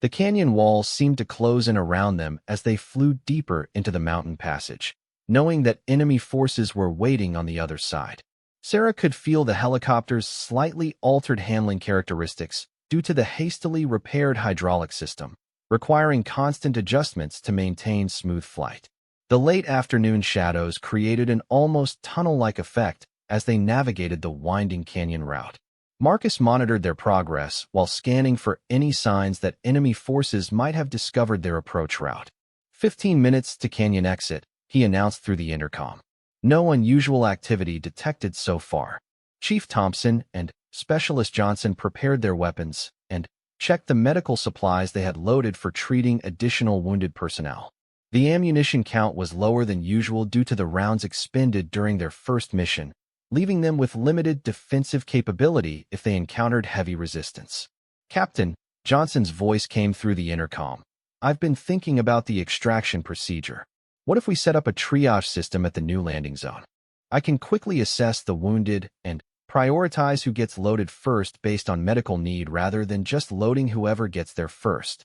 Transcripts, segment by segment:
The canyon walls seemed to close in around them as they flew deeper into the mountain passage, knowing that enemy forces were waiting on the other side. Sarah could feel the helicopter's slightly altered handling characteristics due to the hastily repaired hydraulic system, requiring constant adjustments to maintain smooth flight. The late afternoon shadows created an almost tunnel-like effect as they navigated the winding canyon route. Marcus monitored their progress while scanning for any signs that enemy forces might have discovered their approach route. 15 minutes to canyon exit, he announced through the intercom. No unusual activity detected so far. Chief Thompson and Specialist Johnson prepared their weapons and checked the medical supplies they had loaded for treating additional wounded personnel. The ammunition count was lower than usual due to the rounds expended during their first mission, leaving them with limited defensive capability if they encountered heavy resistance. Captain, Johnson's voice came through the intercom. I've been thinking about the extraction procedure. What if we set up a triage system at the new landing zone? I can quickly assess the wounded and prioritize who gets loaded first based on medical need rather than just loading whoever gets there first.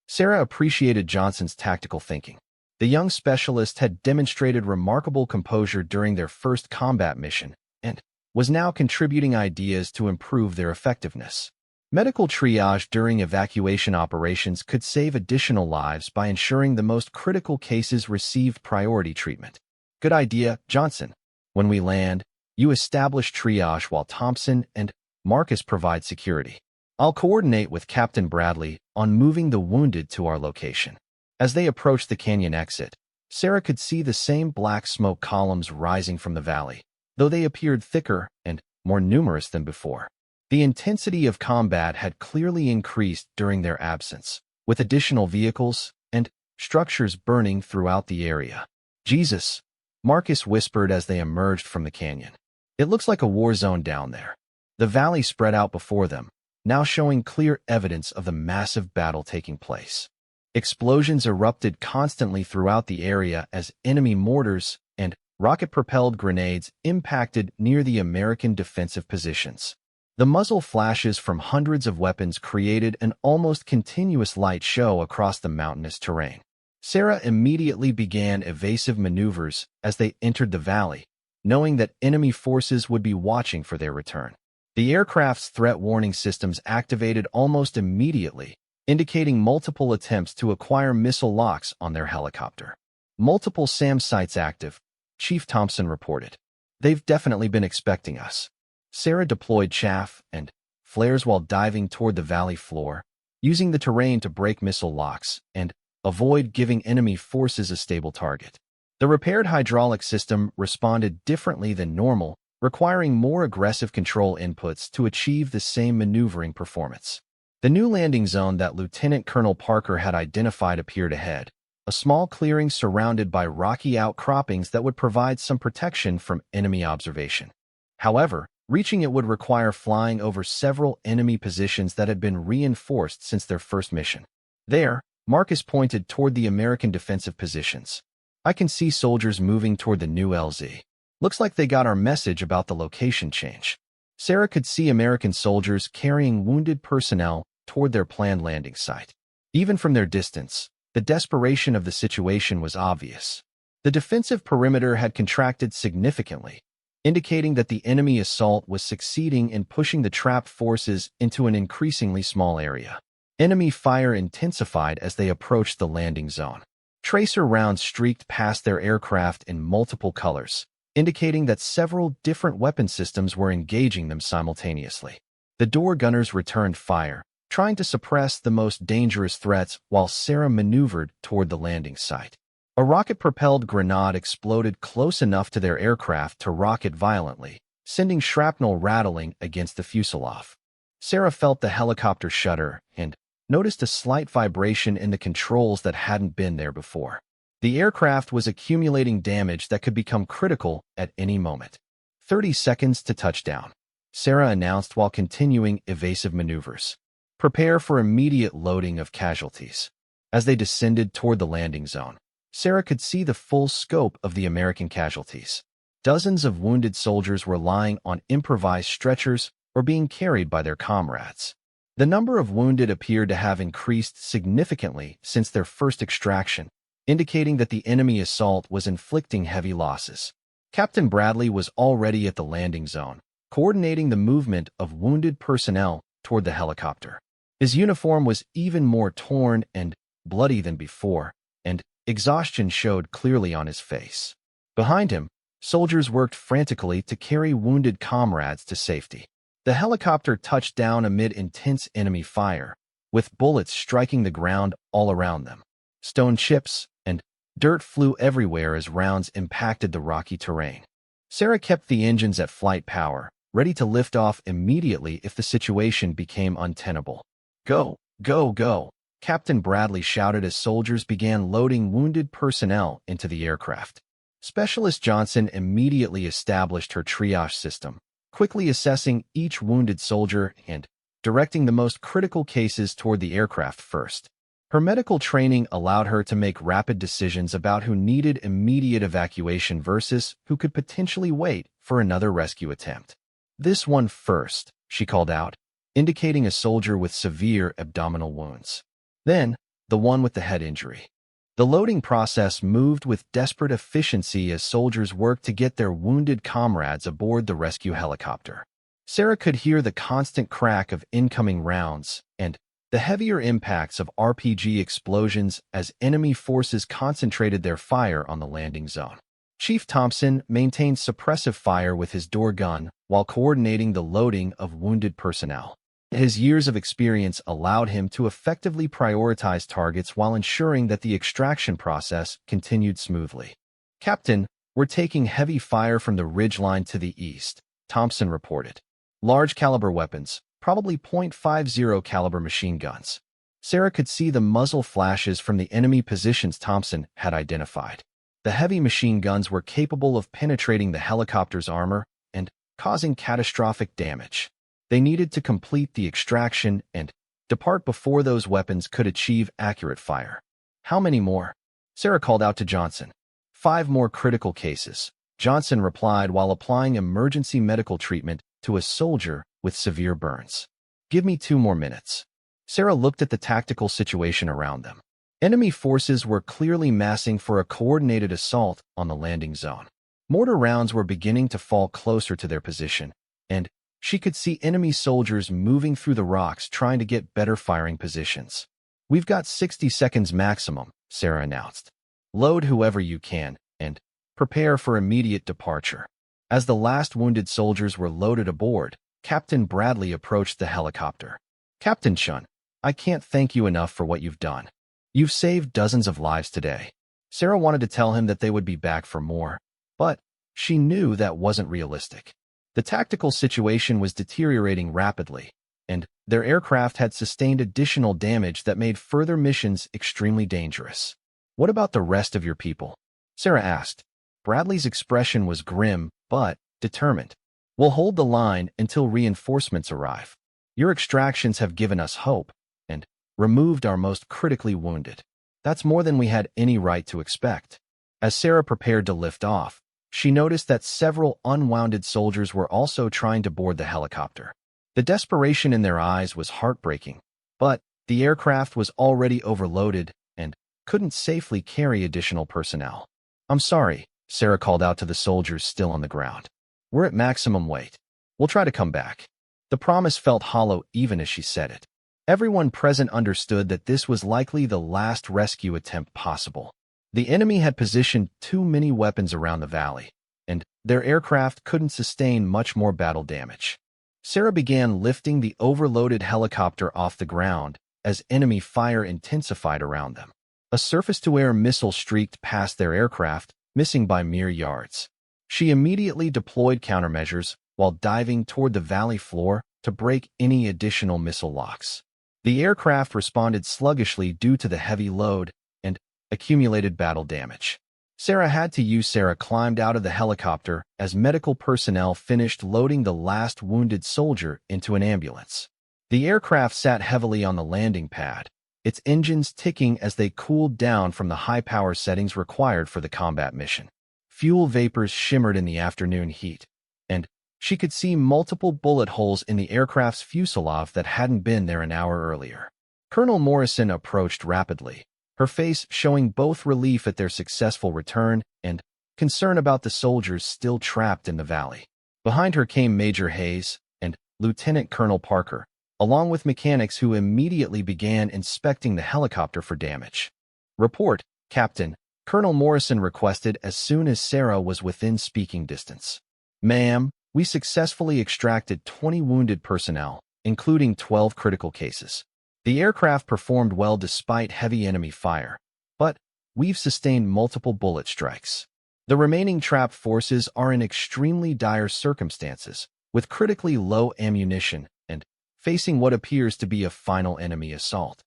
Sarah appreciated Johnson's tactical thinking. The young specialist had demonstrated remarkable composure during their first combat mission and was now contributing ideas to improve their effectiveness. Medical triage during evacuation operations could save additional lives by ensuring the most critical cases received priority treatment. Good idea, Johnson. When we land, you establish triage while Thompson and Marcus provide security. I'll coordinate with Captain Bradley on moving the wounded to our location. As they approached the canyon exit, Sarah could see the same black smoke columns rising from the valley, though they appeared thicker and more numerous than before. The intensity of combat had clearly increased during their absence, with additional vehicles and structures burning throughout the area. Jesus, Marcus whispered as they emerged from the canyon. It looks like a war zone down there. The valley spread out before them, now showing clear evidence of the massive battle taking place. Explosions erupted constantly throughout the area as enemy mortars and rocket-propelled grenades impacted near the American defensive positions. The muzzle flashes from hundreds of weapons created an almost continuous light show across the mountainous terrain. Sarah immediately began evasive maneuvers as they entered the valley, knowing that enemy forces would be watching for their return. The aircraft's threat warning systems activated almost immediately, indicating multiple attempts to acquire missile locks on their helicopter. Multiple SAM sites active, Chief Thompson reported. They've definitely been expecting us. Sarah deployed chaff and flares while diving toward the valley floor, using the terrain to break missile locks and avoid giving enemy forces a stable target. The repaired hydraulic system responded differently than normal, requiring more aggressive control inputs to achieve the same maneuvering performance. The new landing zone that Lieutenant Colonel Parker had identified appeared ahead, a small clearing surrounded by rocky outcroppings that would provide some protection from enemy observation. However, reaching it would require flying over several enemy positions that had been reinforced since their first mission. There, Marcus pointed toward the American defensive positions. I can see soldiers moving toward the new LZ. Looks like they got our message about the location change. Sarah could see American soldiers carrying wounded personnel toward their planned landing site. Even from their distance, the desperation of the situation was obvious. The defensive perimeter had contracted significantly, indicating that the enemy assault was succeeding in pushing the trapped forces into an increasingly small area. Enemy fire intensified as they approached the landing zone. Tracer rounds streaked past their aircraft in multiple colors, indicating that several different weapon systems were engaging them simultaneously. The door gunners returned fire, trying to suppress the most dangerous threats while Sarah maneuvered toward the landing site. A rocket-propelled grenade exploded close enough to their aircraft to rock it violently, sending shrapnel rattling against the fuselage. Sarah felt the helicopter shudder and noticed a slight vibration in the controls that hadn't been there before. The aircraft was accumulating damage that could become critical at any moment. 30 seconds to touchdown, Sarah announced while continuing evasive maneuvers. Prepare for immediate loading of casualties. As they descended toward the landing zone, Sarah could see the full scope of the American casualties. Dozens of wounded soldiers were lying on improvised stretchers or being carried by their comrades. The number of wounded appeared to have increased significantly since their first extraction, indicating that the enemy assault was inflicting heavy losses. Captain Bradley was already at the landing zone, coordinating the movement of wounded personnel toward the helicopter. His uniform was even more torn and bloody than before, and exhaustion showed clearly on his face. Behind him, soldiers worked frantically to carry wounded comrades to safety. The helicopter touched down amid intense enemy fire, with bullets striking the ground all around them. Stone chips and dirt flew everywhere as rounds impacted the rocky terrain. Sarah kept the engines at flight power, ready to lift off immediately if the situation became untenable. "Go, go, go!" Captain Bradley shouted as soldiers began loading wounded personnel into the aircraft. Specialist Johnson immediately established her triage system, quickly assessing each wounded soldier and directing the most critical cases toward the aircraft first. Her medical training allowed her to make rapid decisions about who needed immediate evacuation versus who could potentially wait for another rescue attempt. "This one first," she called out, indicating a soldier with severe abdominal wounds. Then, the one with the head injury. The loading process moved with desperate efficiency as soldiers worked to get their wounded comrades aboard the rescue helicopter. Sarah could hear the constant crack of incoming rounds and the heavier impacts of RPG explosions as enemy forces concentrated their fire on the landing zone. Chief Thompson maintained suppressive fire with his door gun while coordinating the loading of wounded personnel. His years of experience allowed him to effectively prioritize targets while ensuring that the extraction process continued smoothly. "Captain, we're taking heavy fire from the ridgeline to the east," Thompson reported. "Large caliber weapons, probably .50 caliber machine guns." Sarah could see the muzzle flashes from the enemy positions Thompson had identified. The heavy machine guns were capable of penetrating the helicopter's armor and causing catastrophic damage. They needed to complete the extraction and depart before those weapons could achieve accurate fire. "How many more?" Sarah called out to Johnson. "5 more critical cases," Johnson replied while applying emergency medical treatment to a soldier with severe burns. "Give me 2 more minutes." Sarah looked at the tactical situation around them. Enemy forces were clearly massing for a coordinated assault on the landing zone. Mortar rounds were beginning to fall closer to their position, and she could see enemy soldiers moving through the rocks trying to get better firing positions. "We've got 60 seconds maximum," Sarah announced. "Load whoever you can, and prepare for immediate departure." As the last wounded soldiers were loaded aboard, Captain Bradley approached the helicopter. "Captain Chun, I can't thank you enough for what you've done. You've saved dozens of lives today." Sarah wanted to tell him that they would be back for more, but she knew that wasn't realistic. The tactical situation was deteriorating rapidly, and their aircraft had sustained additional damage that made further missions extremely dangerous. "What about the rest of your people?" Sarah asked. Bradley's expression was grim, but determined. "We'll hold the line until reinforcements arrive. Your extractions have given us hope and removed our most critically wounded. That's more than we had any right to expect." As Sarah prepared to lift off, she noticed that several unwounded soldiers were also trying to board the helicopter. The desperation in their eyes was heartbreaking, but the aircraft was already overloaded and couldn't safely carry additional personnel. "I'm sorry," Sarah called out to the soldiers still on the ground. "We're at maximum weight. We'll try to come back." The promise felt hollow even as she said it. Everyone present understood that this was likely the last rescue attempt possible. The enemy had positioned too many weapons around the valley, and their aircraft couldn't sustain much more battle damage. Sarah began lifting the overloaded helicopter off the ground as enemy fire intensified around them. A surface-to-air missile streaked past their aircraft, missing by mere yards. She immediately deployed countermeasures while diving toward the valley floor to break any additional missile locks. The aircraft responded sluggishly due to the heavy load and accumulated battle damage. Sarah climbed out of the helicopter as medical personnel finished loading the last wounded soldier into an ambulance. The aircraft sat heavily on the landing pad, its engines ticking as they cooled down from the high power settings required for the combat mission. Fuel vapors shimmered in the afternoon heat, and She could see multiple bullet holes in the aircraft's fuselage that hadn't been there an hour earlier. Colonel Morrison approached rapidly, her face showing both relief at their successful return and concern about the soldiers still trapped in the valley. Behind her came Major Hayes and Lieutenant Colonel Parker, along with mechanics who immediately began inspecting the helicopter for damage. "Report, Captain," Colonel Morrison requested as soon as Sarah was within speaking distance. "Ma'am, we successfully extracted 20 wounded personnel, including 12 critical cases. The aircraft performed well despite heavy enemy fire, but we've sustained multiple bullet strikes. The remaining trapped forces are in extremely dire circumstances, with critically low ammunition and facing what appears to be a final enemy assault."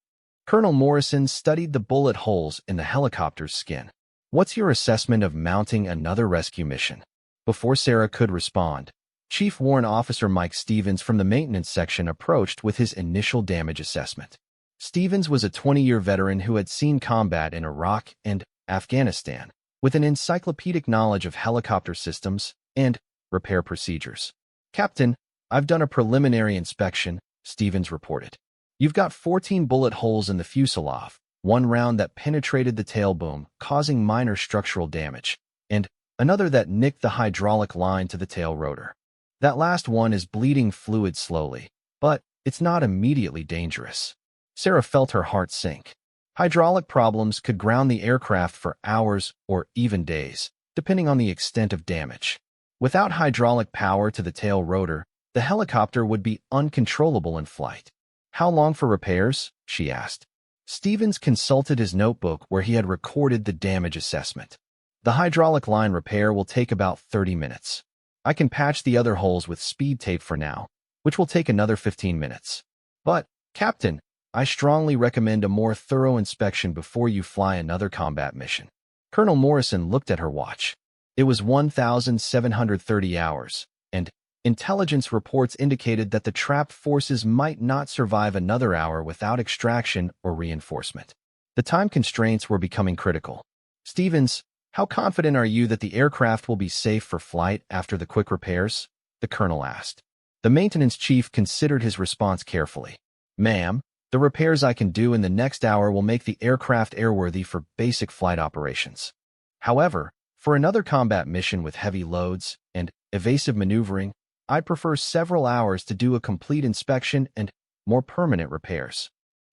Colonel Morrison studied the bullet holes in the helicopter's skin. "What's your assessment of mounting another rescue mission?" Before Sarah could respond, Chief Warrant Officer Mike Stevens from the maintenance section approached with his initial damage assessment. Stevens was a 20-year veteran who had seen combat in Iraq and Afghanistan, with an encyclopedic knowledge of helicopter systems and repair procedures. "Captain, I've done a preliminary inspection," Stevens reported. "You've got 14 bullet holes in the fuselage, one round that penetrated the tail boom, causing minor structural damage, and another that nicked the hydraulic line to the tail rotor. That last one is bleeding fluid slowly, but it's not immediately dangerous." Sarah felt her heart sink. Hydraulic problems could ground the aircraft for hours or even days, depending on the extent of damage. Without hydraulic power to the tail rotor, the helicopter would be uncontrollable in flight. "How long for repairs?" she asked. Stevens consulted his notebook where he had recorded the damage assessment. "The hydraulic line repair will take about 30 minutes. I can patch the other holes with speed tape for now, which will take another 15 minutes. But, Captain, I strongly recommend a more thorough inspection before you fly another combat mission." Colonel Morrison looked at her watch. It was 1,730 hours, and intelligence reports indicated that the trapped forces might not survive another hour without extraction or reinforcement. The time constraints were becoming critical. "Stevens, how confident are you that the aircraft will be safe for flight after the quick repairs?" the colonel asked. The maintenance chief considered his response carefully. "Ma'am, the repairs I can do in the next hour will make the aircraft airworthy for basic flight operations. However, for another combat mission with heavy loads and evasive maneuvering, I'd prefer several hours to do a complete inspection and more permanent repairs."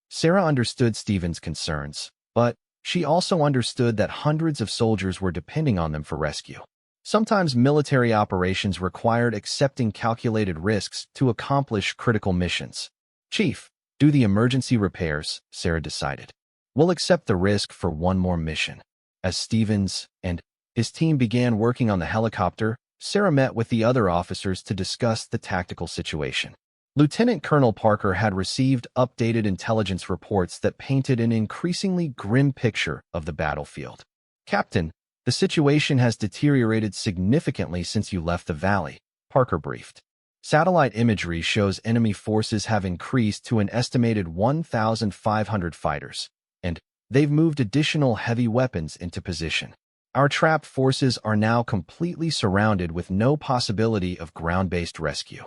Sarah understood Stevens' concerns, but she also understood that hundreds of soldiers were depending on them for rescue. Sometimes military operations required accepting calculated risks to accomplish critical missions. "Chief, do the emergency repairs," Sarah decided. "We'll accept the risk for one more mission." As Stevens and his team began working on the helicopter, Sarah met with the other officers to discuss the tactical situation. Lieutenant Colonel Parker had received updated intelligence reports that painted an increasingly grim picture of the battlefield. "Captain, the situation has deteriorated significantly since you left the valley," Parker briefed. "Satellite imagery shows enemy forces have increased to an estimated 1,500 fighters, and they've moved additional heavy weapons into position. Our trapped forces are now completely surrounded with no possibility of ground-based rescue."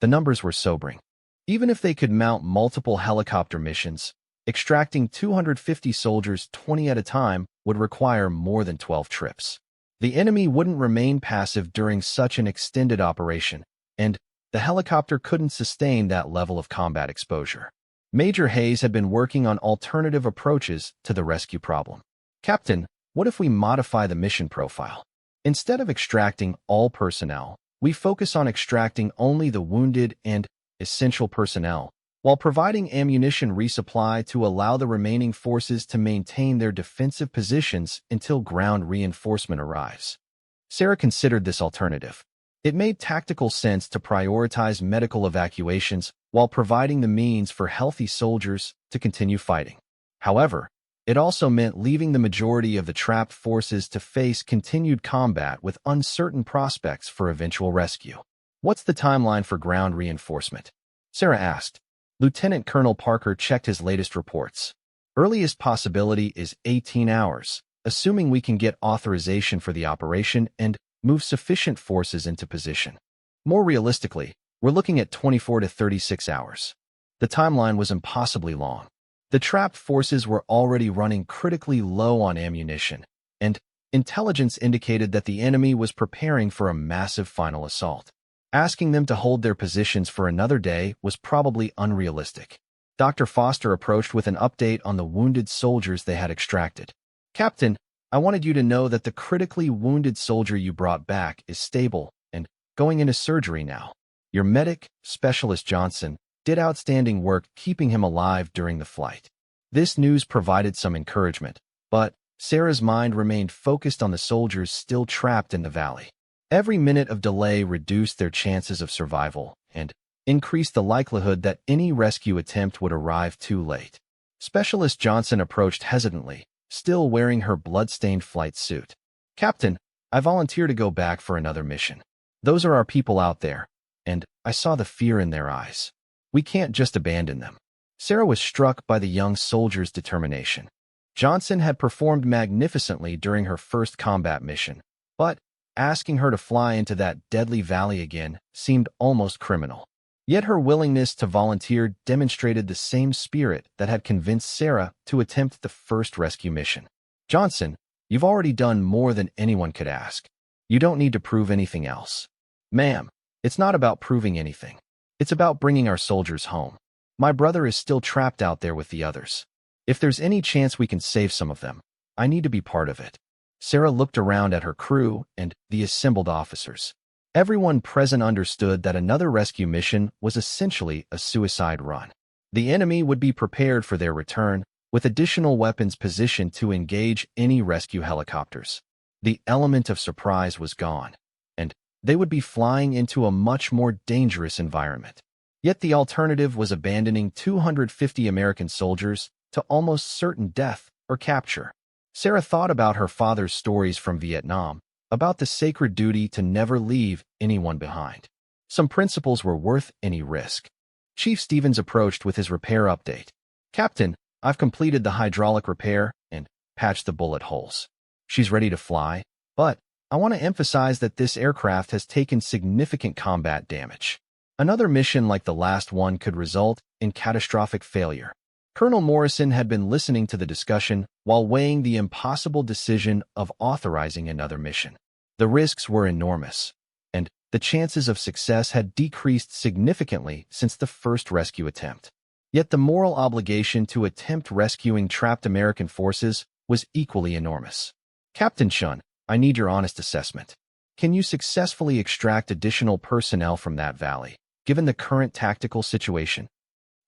The numbers were sobering. Even if they could mount multiple helicopter missions, extracting 250 soldiers 20 at a time would require more than 12 trips. The enemy wouldn't remain passive during such an extended operation, and the helicopter couldn't sustain that level of combat exposure. Major Hayes had been working on alternative approaches to the rescue problem. "Captain, what if we modify the mission profile? Instead of extracting all personnel, we focus on extracting only the wounded and essential personnel, while providing ammunition resupply to allow the remaining forces to maintain their defensive positions until ground reinforcement arrives." Sarah considered this alternative. It made tactical sense to prioritize medical evacuations while providing the means for healthy soldiers to continue fighting. However, it also meant leaving the majority of the trapped forces to face continued combat with uncertain prospects for eventual rescue. "What's the timeline for ground reinforcement?" Sarah asked. Lieutenant Colonel Parker checked his latest reports. "Earliest possibility is 18 hours, assuming we can get authorization for the operation and move sufficient forces into position." More realistically, we're looking at 24 to 36 hours. The timeline was impossibly long. The trapped forces were already running critically low on ammunition, and intelligence indicated that the enemy was preparing for a massive final assault. Asking them to hold their positions for another day was probably unrealistic. Dr. Foster approached with an update on the wounded soldiers they had extracted. "Captain, I wanted you to know that the critically wounded soldier you brought back is stable and going into surgery now. Your medic, Specialist Johnson, did outstanding work keeping him alive during the flight." This news provided some encouragement, but Sarah's mind remained focused on the soldiers still trapped in the valley. Every minute of delay reduced their chances of survival and increased the likelihood that any rescue attempt would arrive too late. Specialist Johnson approached hesitantly, still wearing her blood-stained flight suit. "Captain, I volunteer to go back for another mission. Those are our people out there, and I saw the fear in their eyes. We can't just abandon them." Sarah was struck by the young soldier's determination. Johnson had performed magnificently during her first combat mission, but asking her to fly into that deadly valley again seemed almost criminal. Yet her willingness to volunteer demonstrated the same spirit that had convinced Sarah to attempt the first rescue mission. "Johnson, you've already done more than anyone could ask. You don't need to prove anything else." "Ma'am, it's not about proving anything. It's about bringing our soldiers home. My brother is still trapped out there with the others. If there's any chance we can save some of them, I need to be part of it." Sarah looked around at her crew and the assembled officers. Everyone present understood that another rescue mission was essentially a suicide run. The enemy would be prepared for their return, with additional weapons positioned to engage any rescue helicopters. The element of surprise was gone, and they would be flying into a much more dangerous environment. Yet the alternative was abandoning 250 American soldiers to almost certain death or capture. Sarah thought about her father's stories from Vietnam, about the sacred duty to never leave anyone behind. Some principles were worth any risk. Chief Stevens approached with his repair update. "Captain, I've completed the hydraulic repair and patched the bullet holes. She's ready to fly, but I want to emphasize that this aircraft has taken significant combat damage. Another mission like the last one could result in catastrophic failure." Colonel Morrison had been listening to the discussion while weighing the impossible decision of authorizing another mission. The risks were enormous, and the chances of success had decreased significantly since the first rescue attempt. Yet the moral obligation to attempt rescuing trapped American forces was equally enormous. "Captain Chun, I need your honest assessment. Can you successfully extract additional personnel from that valley, given the current tactical situation?"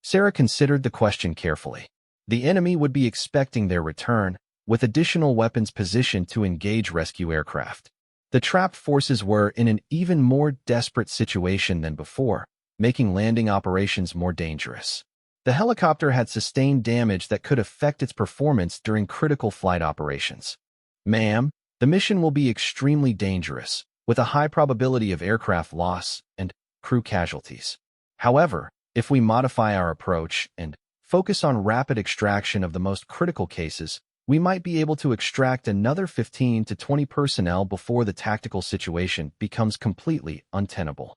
Sarah considered the question carefully. The enemy would be expecting their return, with additional weapons positioned to engage rescue aircraft. The trapped forces were in an even more desperate situation than before, making landing operations more dangerous. The helicopter had sustained damage that could affect its performance during critical flight operations. "Ma'am, the mission will be extremely dangerous, with a high probability of aircraft loss and crew casualties. However, if we modify our approach and focus on rapid extraction of the most critical cases, we might be able to extract another 15 to 20 personnel before the tactical situation becomes completely untenable."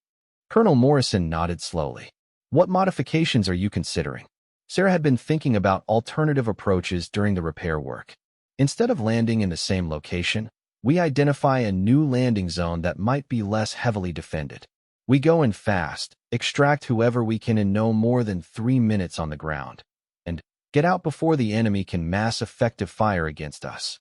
Colonel Morrison nodded slowly. "What modifications are you considering?" Sarah had been thinking about alternative approaches during the repair work. Instead of landing in the same location, we identify a new landing zone that might be less heavily defended. We go in fast, extract whoever we can in no more than 3 minutes on the ground, and get out before the enemy can mass effective fire against us.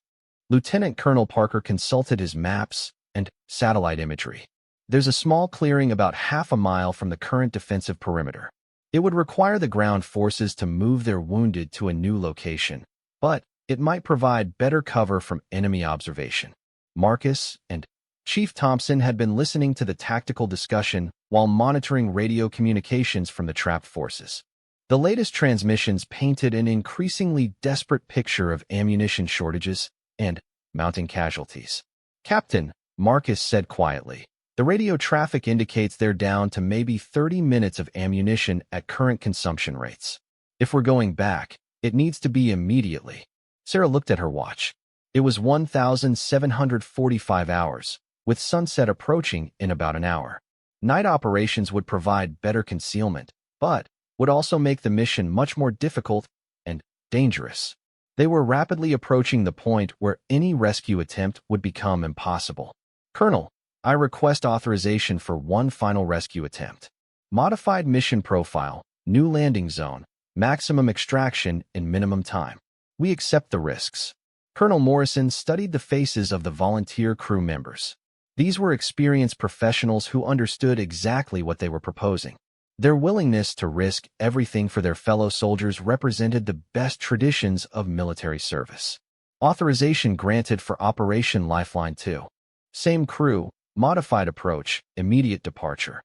Lieutenant Colonel Parker consulted his maps and satellite imagery. There's a small clearing about half a mile from the current defensive perimeter. It would require the ground forces to move their wounded to a new location, but it might provide better cover from enemy observation. Marcus and Chief Thompson had been listening to the tactical discussion while monitoring radio communications from the trapped forces. The latest transmissions painted an increasingly desperate picture of ammunition shortages and mounting casualties. "Captain," Marcus said quietly, "the radio traffic indicates they're down to maybe 30 minutes of ammunition at current consumption rates. If we're going back, it needs to be immediately." Sarah looked at her watch. It was 1,745 hours, with sunset approaching in about an hour. Night operations would provide better concealment, but would also make the mission much more difficult and dangerous. They were rapidly approaching the point where any rescue attempt would become impossible. Colonel, I request authorization for one final rescue attempt. Modified mission profile, new landing zone, maximum extraction in minimum time. We accept the risks. Colonel Morrison studied the faces of the volunteer crew members. These were experienced professionals who understood exactly what they were proposing. Their willingness to risk everything for their fellow soldiers represented the best traditions of military service. Authorization granted for Operation Lifeline 2. Same crew, modified approach, immediate departure.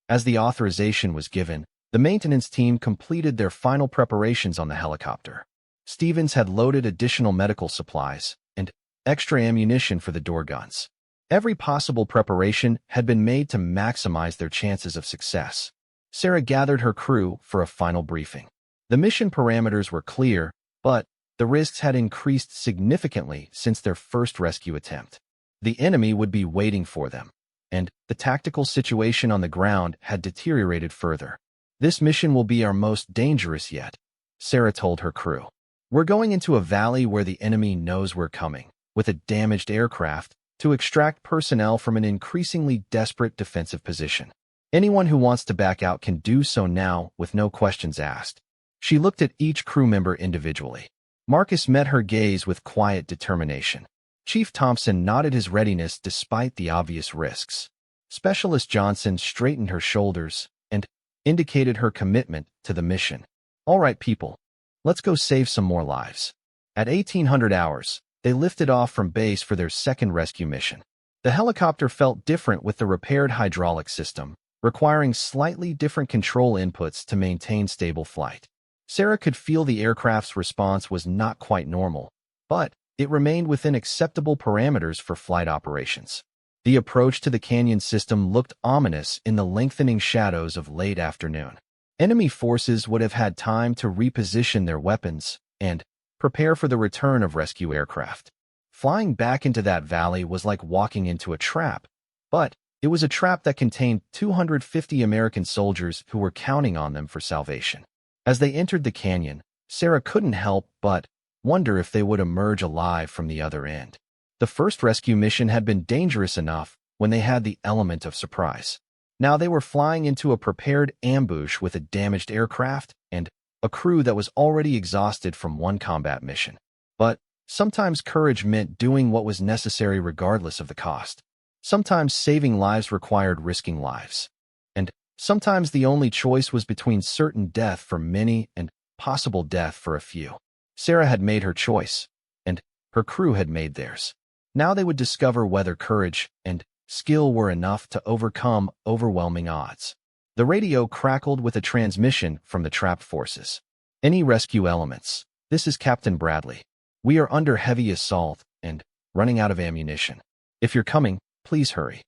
As the authorization was given, the maintenance team completed their final preparations on the helicopter. Stevens had loaded additional medical supplies and extra ammunition for the door guns. Every possible preparation had been made to maximize their chances of success. Sarah gathered her crew for a final briefing. The mission parameters were clear, but the risks had increased significantly since their first rescue attempt. The enemy would be waiting for them, and the tactical situation on the ground had deteriorated further. This mission will be our most dangerous yet, Sarah told her crew. We're going into a valley where the enemy knows we're coming, with a damaged aircraft, to extract personnel from an increasingly desperate defensive position. Anyone who wants to back out can do so now with no questions asked. She looked at each crew member individually. Marcus met her gaze with quiet determination. Chief Thompson nodded his readiness despite the obvious risks. Specialist Johnson straightened her shoulders and indicated her commitment to the mission. All right, people, let's go save some more lives. At 1800 hours, they lifted off from base for their second rescue mission. The helicopter felt different with the repaired hydraulic system, requiring slightly different control inputs to maintain stable flight. Sarah could feel the aircraft's response was not quite normal, but it remained within acceptable parameters for flight operations. The approach to the canyon system looked ominous in the lengthening shadows of late afternoon. Enemy forces would have had time to reposition their weapons and prepare for the return of rescue aircraft. Flying back into that valley was like walking into a trap, but it was a trap that contained 250 American soldiers who were counting on them for salvation. As they entered the canyon, Sarah couldn't help but wonder if they would emerge alive from the other end. The first rescue mission had been dangerous enough when they had the element of surprise. Now they were flying into a prepared ambush with a damaged aircraft and a crew that was already exhausted from one combat mission. But sometimes courage meant doing what was necessary regardless of the cost. Sometimes saving lives required risking lives. And sometimes the only choice was between certain death for many and possible death for a few. Sarah had made her choice, and her crew had made theirs. Now they would discover whether courage and skill were enough to overcome overwhelming odds. The radio crackled with a transmission from the trapped forces. Any rescue elements? This is Captain Bradley. We are under heavy assault and running out of ammunition. If you're coming, please hurry.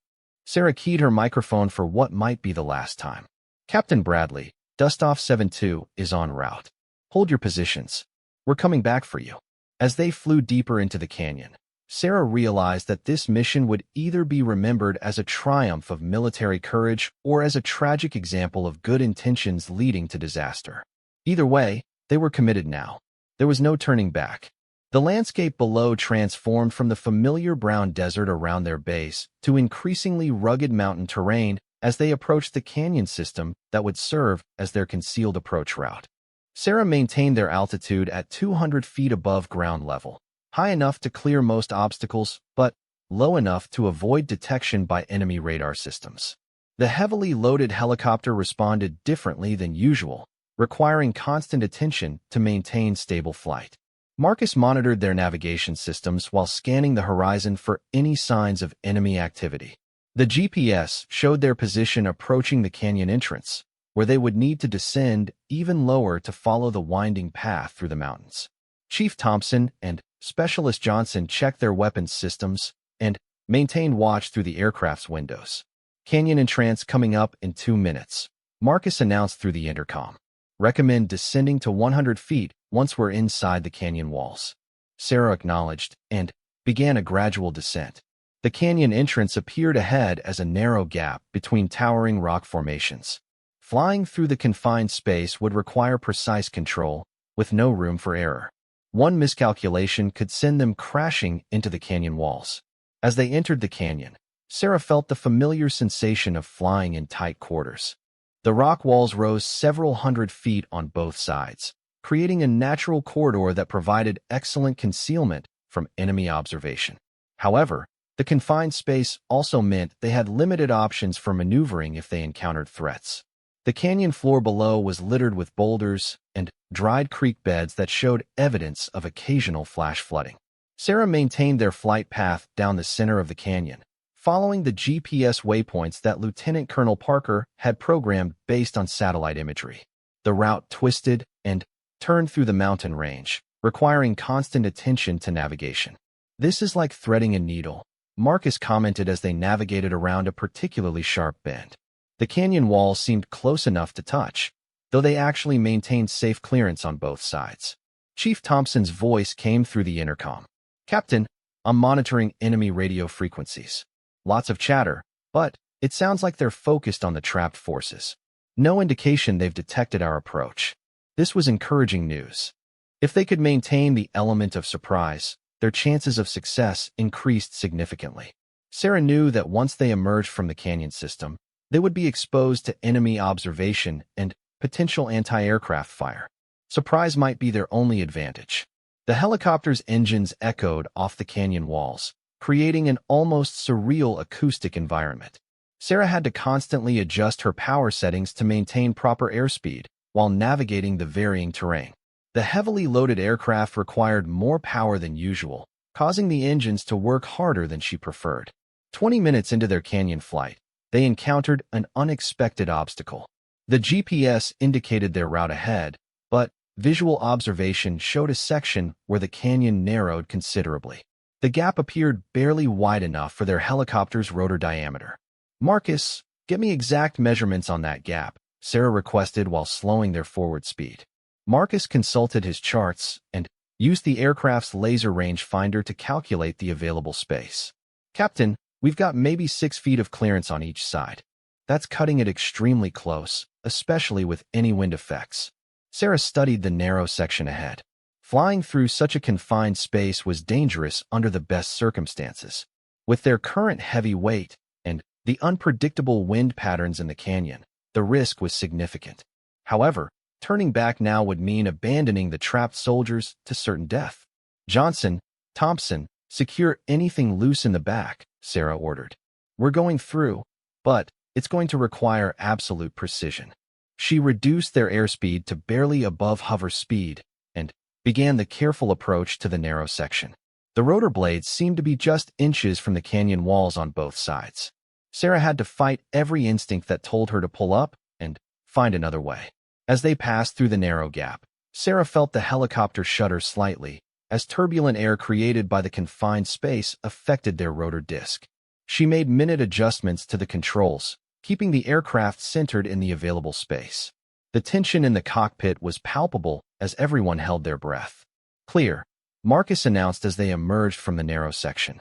Sarah keyed her microphone for what might be the last time. Captain Bradley, Dustoff 7-2 is en route. Hold your positions. We're coming back for you. As they flew deeper into the canyon, Sarah realized that this mission would either be remembered as a triumph of military courage or as a tragic example of good intentions leading to disaster. Either way, they were committed now. There was no turning back. The landscape below transformed from the familiar brown desert around their base to increasingly rugged mountain terrain as they approached the canyon system that would serve as their concealed approach route. Sarah maintained their altitude at 200 feet above ground level, high enough to clear most obstacles, but low enough to avoid detection by enemy radar systems. The heavily loaded helicopter responded differently than usual, requiring constant attention to maintain stable flight. Marcus monitored their navigation systems while scanning the horizon for any signs of enemy activity. The GPS showed their position approaching the canyon entrance, where they would need to descend even lower to follow the winding path through the mountains. Chief Thompson and Specialist Johnson checked their weapons systems and maintained watch through the aircraft's windows. Canyon entrance coming up in 2 minutes, Marcus announced through the intercom. Recommend descending to 100 feet once we're inside the canyon walls. Sarah acknowledged and began a gradual descent. The canyon entrance appeared ahead as a narrow gap between towering rock formations. Flying through the confined space would require precise control, with no room for error. One miscalculation could send them crashing into the canyon walls. As they entered the canyon, Sarah felt the familiar sensation of flying in tight quarters. The rock walls rose several hundred feet on both sides, creating a natural corridor that provided excellent concealment from enemy observation. However, the confined space also meant they had limited options for maneuvering if they encountered threats. The canyon floor below was littered with boulders and dried creek beds that showed evidence of occasional flash flooding. Sarah maintained their flight path down the center of the canyon, following the GPS waypoints that Lieutenant Colonel Parker had programmed based on satellite imagery. The route twisted and turned through the mountain range, requiring constant attention to navigation. "This is like threading a needle," Marcus commented as they navigated around a particularly sharp bend. The canyon wall seemed close enough to touch, though they actually maintained safe clearance on both sides. Chief Thompson's voice came through the intercom. "Captain, I'm monitoring enemy radio frequencies. Lots of chatter, but it sounds like they're focused on the trapped forces. No indication they've detected our approach." This was encouraging news. If they could maintain the element of surprise, their chances of success increased significantly. Sarah knew that once they emerged from the canyon system, they would be exposed to enemy observation and potential anti-aircraft fire. Surprise might be their only advantage. The helicopter's engines echoed off the canyon walls, creating an almost surreal acoustic environment. Sarah had to constantly adjust her power settings to maintain proper airspeed while navigating the varying terrain. The heavily loaded aircraft required more power than usual, causing the engines to work harder than she preferred. 20 minutes into their canyon flight, they encountered an unexpected obstacle. The GPS indicated their route ahead, but visual observation showed a section where the canyon narrowed considerably. The gap appeared barely wide enough for their helicopter's rotor diameter. "Marcus, get me exact measurements on that gap," Sarah requested while slowing their forward speed. Marcus consulted his charts and used the aircraft's laser range finder to calculate the available space. "Captain, we've got maybe 6 feet of clearance on each side. That's cutting it extremely close, especially with any wind effects." Sarah studied the narrow section ahead. Flying through such a confined space was dangerous under the best circumstances. With their current heavy weight and the unpredictable wind patterns in the canyon, the risk was significant. However, turning back now would mean abandoning the trapped soldiers to certain death. "Johnson, Thompson, secure anything loose in the back," Sarah ordered. "We're going through, but it's going to require absolute precision." She reduced their airspeed to barely above hover speed and began the careful approach to the narrow section. The rotor blades seemed to be just inches from the canyon walls on both sides. Sarah had to fight every instinct that told her to pull up and find another way. As they passed through the narrow gap, Sarah felt the helicopter shudder slightly as turbulent air created by the confined space affected their rotor disc. She made minute adjustments to the controls, keeping the aircraft centered in the available space. The tension in the cockpit was palpable as everyone held their breath. "Clear," Marcus announced as they emerged from the narrow section.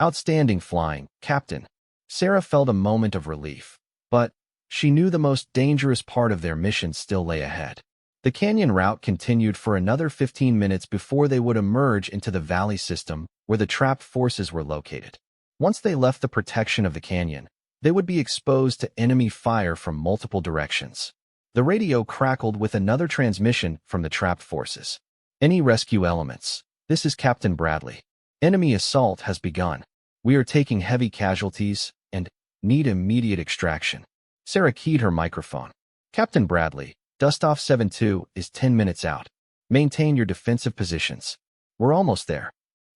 "Outstanding flying, Captain." Sarah felt a moment of relief, but she knew the most dangerous part of their mission still lay ahead. The canyon route continued for another 15 minutes before they would emerge into the valley system where the trapped forces were located. Once they left the protection of the canyon, they would be exposed to enemy fire from multiple directions. The radio crackled with another transmission from the trapped forces. "Any rescue elements? This is Captain Bradley. Enemy assault has begun. We are taking heavy casualties and need immediate extraction." Sarah keyed her microphone. "Captain Bradley, Dustoff 7-2 is 10 minutes out. Maintain your defensive positions. We're almost there."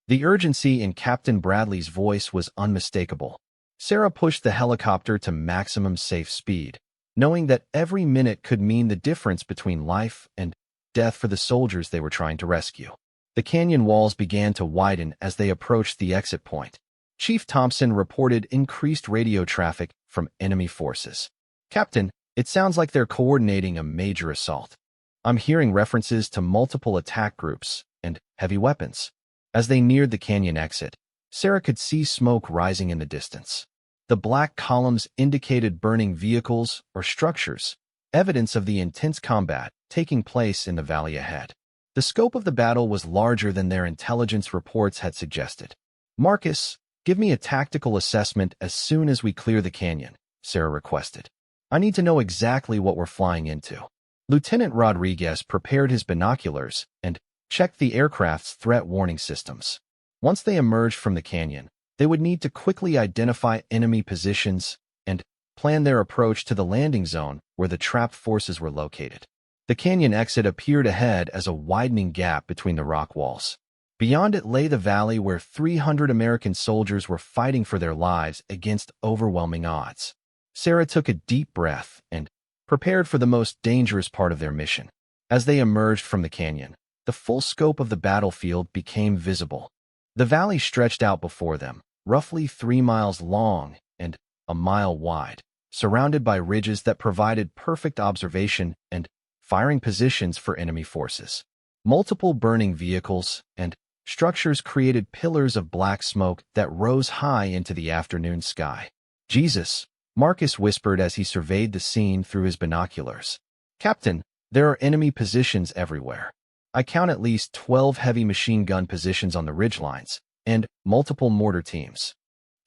The urgency in Captain Bradley's voice was unmistakable. Sarah pushed the helicopter to maximum safe speed, knowing that every minute could mean the difference between life and death for the soldiers they were trying to rescue. The canyon walls began to widen as they approached the exit point. Chief Thompson reported increased radio traffic from enemy forces. "Captain, it sounds like they're coordinating a major assault. I'm hearing references to multiple attack groups and heavy weapons." As they neared the canyon exit, Sarah could see smoke rising in the distance. The black columns indicated burning vehicles or structures, evidence of the intense combat taking place in the valley ahead. The scope of the battle was larger than their intelligence reports had suggested. "Marcus, give me a tactical assessment as soon as we clear the canyon," Sarah requested. "I need to know exactly what we're flying into." Lieutenant Rodriguez prepared his binoculars and checked the aircraft's threat warning systems. Once they emerged from the canyon, they would need to quickly identify enemy positions and plan their approach to the landing zone where the trapped forces were located. The canyon exit appeared ahead as a widening gap between the rock walls. Beyond it lay the valley where 300 American soldiers were fighting for their lives against overwhelming odds. Sarah took a deep breath and prepared for the most dangerous part of their mission. As they emerged from the canyon, the full scope of the battlefield became visible. The valley stretched out before them, roughly 3 miles long and a mile wide, surrounded by ridges that provided perfect observation and firing positions for enemy forces. Multiple burning vehicles and structures created pillars of black smoke that rose high into the afternoon sky. "Jesus," Marcus whispered as he surveyed the scene through his binoculars. "Captain, there are enemy positions everywhere. I count at least 12 heavy machine gun positions on the ridgelines and multiple mortar teams."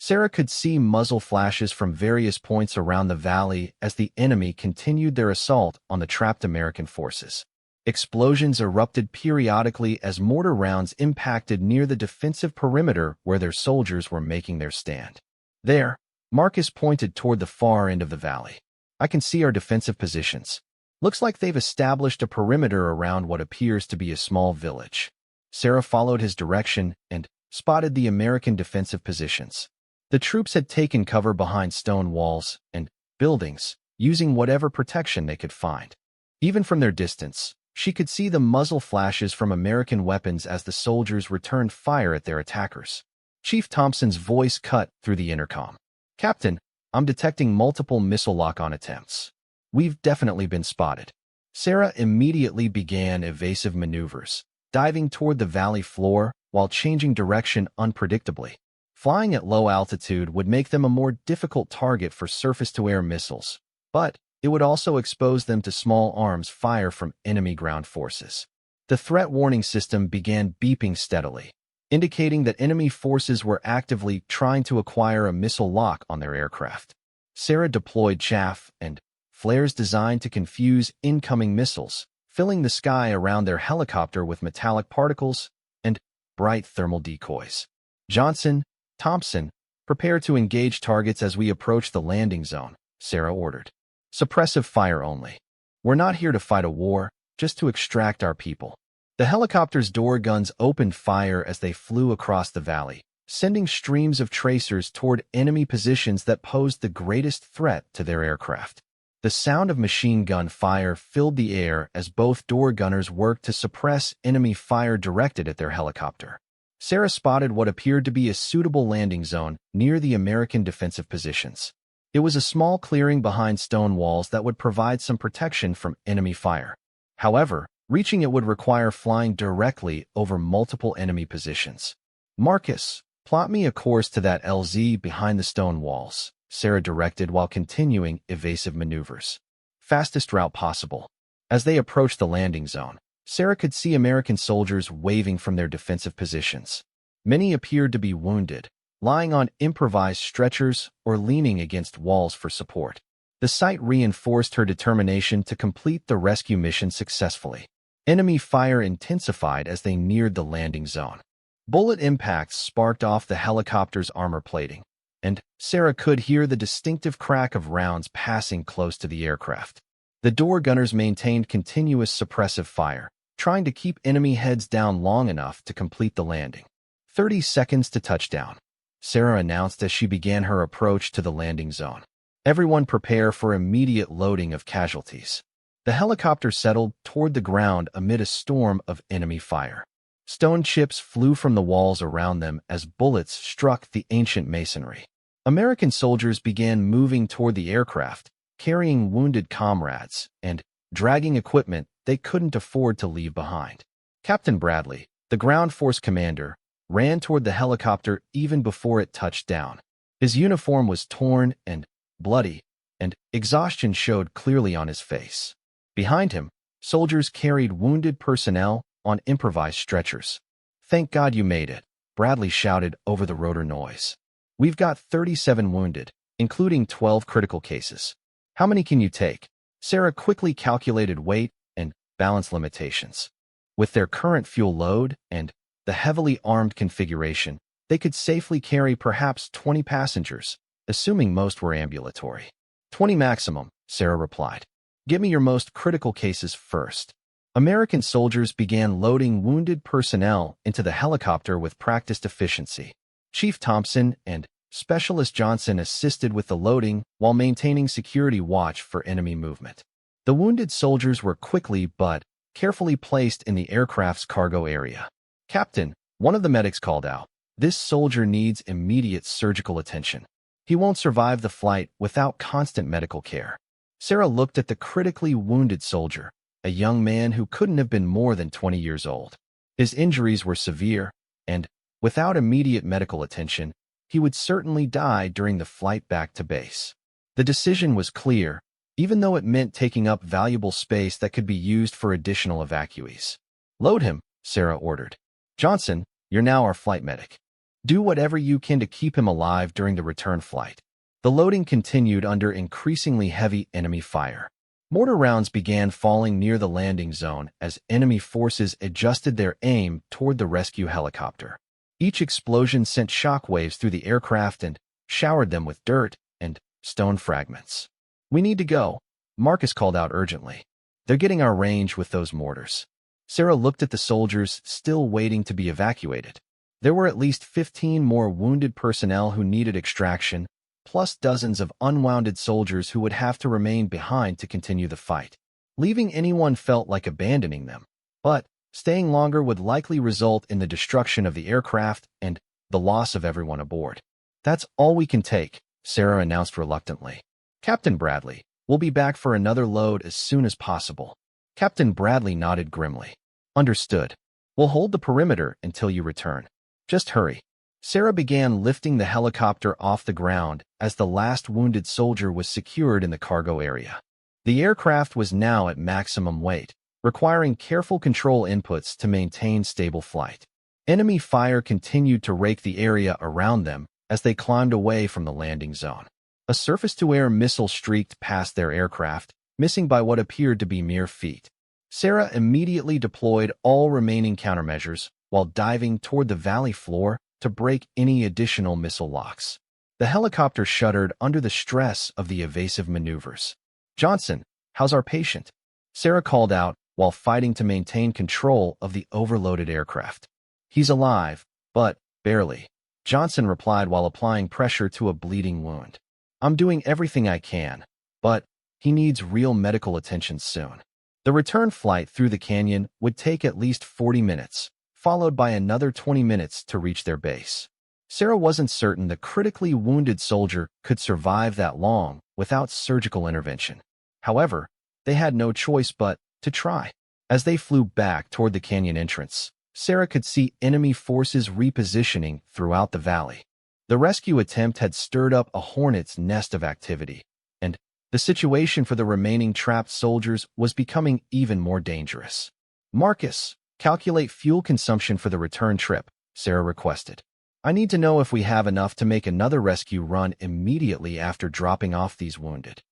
Sarah could see muzzle flashes from various points around the valley as the enemy continued their assault on the trapped American forces. Explosions erupted periodically as mortar rounds impacted near the defensive perimeter where their soldiers were making their stand. "There," Marcus pointed toward the far end of the valley. "I can see our defensive positions. Looks like they've established a perimeter around what appears to be a small village." Sarah followed his direction and spotted the American defensive positions. The troops had taken cover behind stone walls and buildings, using whatever protection they could find. Even from their distance, she could see the muzzle flashes from American weapons as the soldiers returned fire at their attackers. Chief Thompson's voice cut through the intercom. "Captain, I'm detecting multiple missile lock-on attempts. We've definitely been spotted." Sarah immediately began evasive maneuvers, diving toward the valley floor while changing direction unpredictably. Flying at low altitude would make them a more difficult target for surface-to-air missiles, but it would also expose them to small arms fire from enemy ground forces. The threat warning system began beeping steadily, indicating that enemy forces were actively trying to acquire a missile lock on their aircraft. Sarah deployed chaff and flares designed to confuse incoming missiles, filling the sky around their helicopter with metallic particles and bright thermal decoys. "Johnson, Thompson, prepare to engage targets as we approach the landing zone," Sarah ordered. "Suppressive fire only. We're not here to fight a war, just to extract our people." The helicopter's door guns opened fire as they flew across the valley, sending streams of tracers toward enemy positions that posed the greatest threat to their aircraft. The sound of machine gun fire filled the air as both door gunners worked to suppress enemy fire directed at their helicopter. Sarah spotted what appeared to be a suitable landing zone near the American defensive positions. It was a small clearing behind stone walls that would provide some protection from enemy fire. However, reaching it would require flying directly over multiple enemy positions. "Marcus, plot me a course to that LZ behind the stone walls," Sarah directed while continuing evasive maneuvers. "Fastest route possible." As they approached the landing zone, Sarah could see American soldiers waving from their defensive positions. Many appeared to be wounded, lying on improvised stretchers or leaning against walls for support. The sight reinforced her determination to complete the rescue mission successfully. Enemy fire intensified as they neared the landing zone. Bullet impacts sparked off the helicopter's armor plating, and Sarah could hear the distinctive crack of rounds passing close to the aircraft. The door gunners maintained continuous suppressive fire, trying to keep enemy heads down long enough to complete the landing. 30 seconds to touchdown, Sarah announced as she began her approach to the landing zone. "Everyone prepare for immediate loading of casualties." The helicopter settled toward the ground amid a storm of enemy fire. Stone chips flew from the walls around them as bullets struck the ancient masonry. American soldiers began moving toward the aircraft, carrying wounded comrades and dragging equipment they couldn't afford to leave behind. Captain Bradley, the ground force commander, ran toward the helicopter even before it touched down. His uniform was torn and bloody, and exhaustion showed clearly on his face. Behind him, soldiers carried wounded personnel on improvised stretchers. "Thank God you made it," Bradley shouted over the rotor noise. "We've got 37 wounded, including 12 critical cases. How many can you take?" Sarah quickly calculated weight and balance limitations. With their current fuel load and the heavily armed configuration, they could safely carry perhaps 20 passengers, assuming most were ambulatory. 20 maximum, Sarah replied. "Get me your most critical cases first." American soldiers began loading wounded personnel into the helicopter with practiced efficiency. Chief Thompson and Specialist Johnson assisted with the loading while maintaining security watch for enemy movement. The wounded soldiers were quickly but carefully placed in the aircraft's cargo area. "Captain," one of the medics called out, "this soldier needs immediate surgical attention. He won't survive the flight without constant medical care." Sarah looked at the critically wounded soldier, a young man who couldn't have been more than 20 years old. His injuries were severe, and without immediate medical attention, he would certainly die during the flight back to base. The decision was clear, even though it meant taking up valuable space that could be used for additional evacuees. "Load him," Sarah ordered. "Johnson, you're now our flight medic. Do whatever you can to keep him alive during the return flight." The loading continued under increasingly heavy enemy fire. Mortar rounds began falling near the landing zone as enemy forces adjusted their aim toward the rescue helicopter. Each explosion sent shockwaves through the aircraft and showered them with dirt and stone fragments. "We need to go," Marcus called out urgently. "They're getting our range with those mortars." Sarah looked at the soldiers still waiting to be evacuated. There were at least 15 more wounded personnel who needed extraction, plus dozens of unwounded soldiers who would have to remain behind to continue the fight. Leaving anyone felt like abandoning them, but staying longer would likely result in the destruction of the aircraft and the loss of everyone aboard. "That's all we can take," Sarah announced reluctantly. "Captain Bradley, we'll be back for another load as soon as possible." Captain Bradley nodded grimly. "Understood. We'll hold the perimeter until you return. Just hurry." Sarah began lifting the helicopter off the ground as the last wounded soldier was secured in the cargo area. The aircraft was now at maximum weight, requiring careful control inputs to maintain stable flight. Enemy fire continued to rake the area around them as they climbed away from the landing zone. A surface-to-air missile streaked past their aircraft, missing by what appeared to be mere feet. Sarah immediately deployed all remaining countermeasures while diving toward the valley floor to break any additional missile locks. The helicopter shuddered under the stress of the evasive maneuvers. "Johnson, how's our patient?" Sarah called out while fighting to maintain control of the overloaded aircraft. "He's alive, but barely," Johnson replied while applying pressure to a bleeding wound. "I'm doing everything I can, but he needs real medical attention soon." The return flight through the canyon would take at least 40 minutes, followed by another 20 minutes to reach their base. Sarah wasn't certain the critically wounded soldier could survive that long without surgical intervention. However, they had no choice but to try. As they flew back toward the canyon entrance, Sarah could see enemy forces repositioning throughout the valley. The rescue attempt had stirred up a hornet's nest of activity, and the situation for the remaining trapped soldiers was becoming even more dangerous. "Marcus, calculate fuel consumption for the return trip," Sarah requested. "I need to know if we have enough to make another rescue run immediately after dropping off these wounded."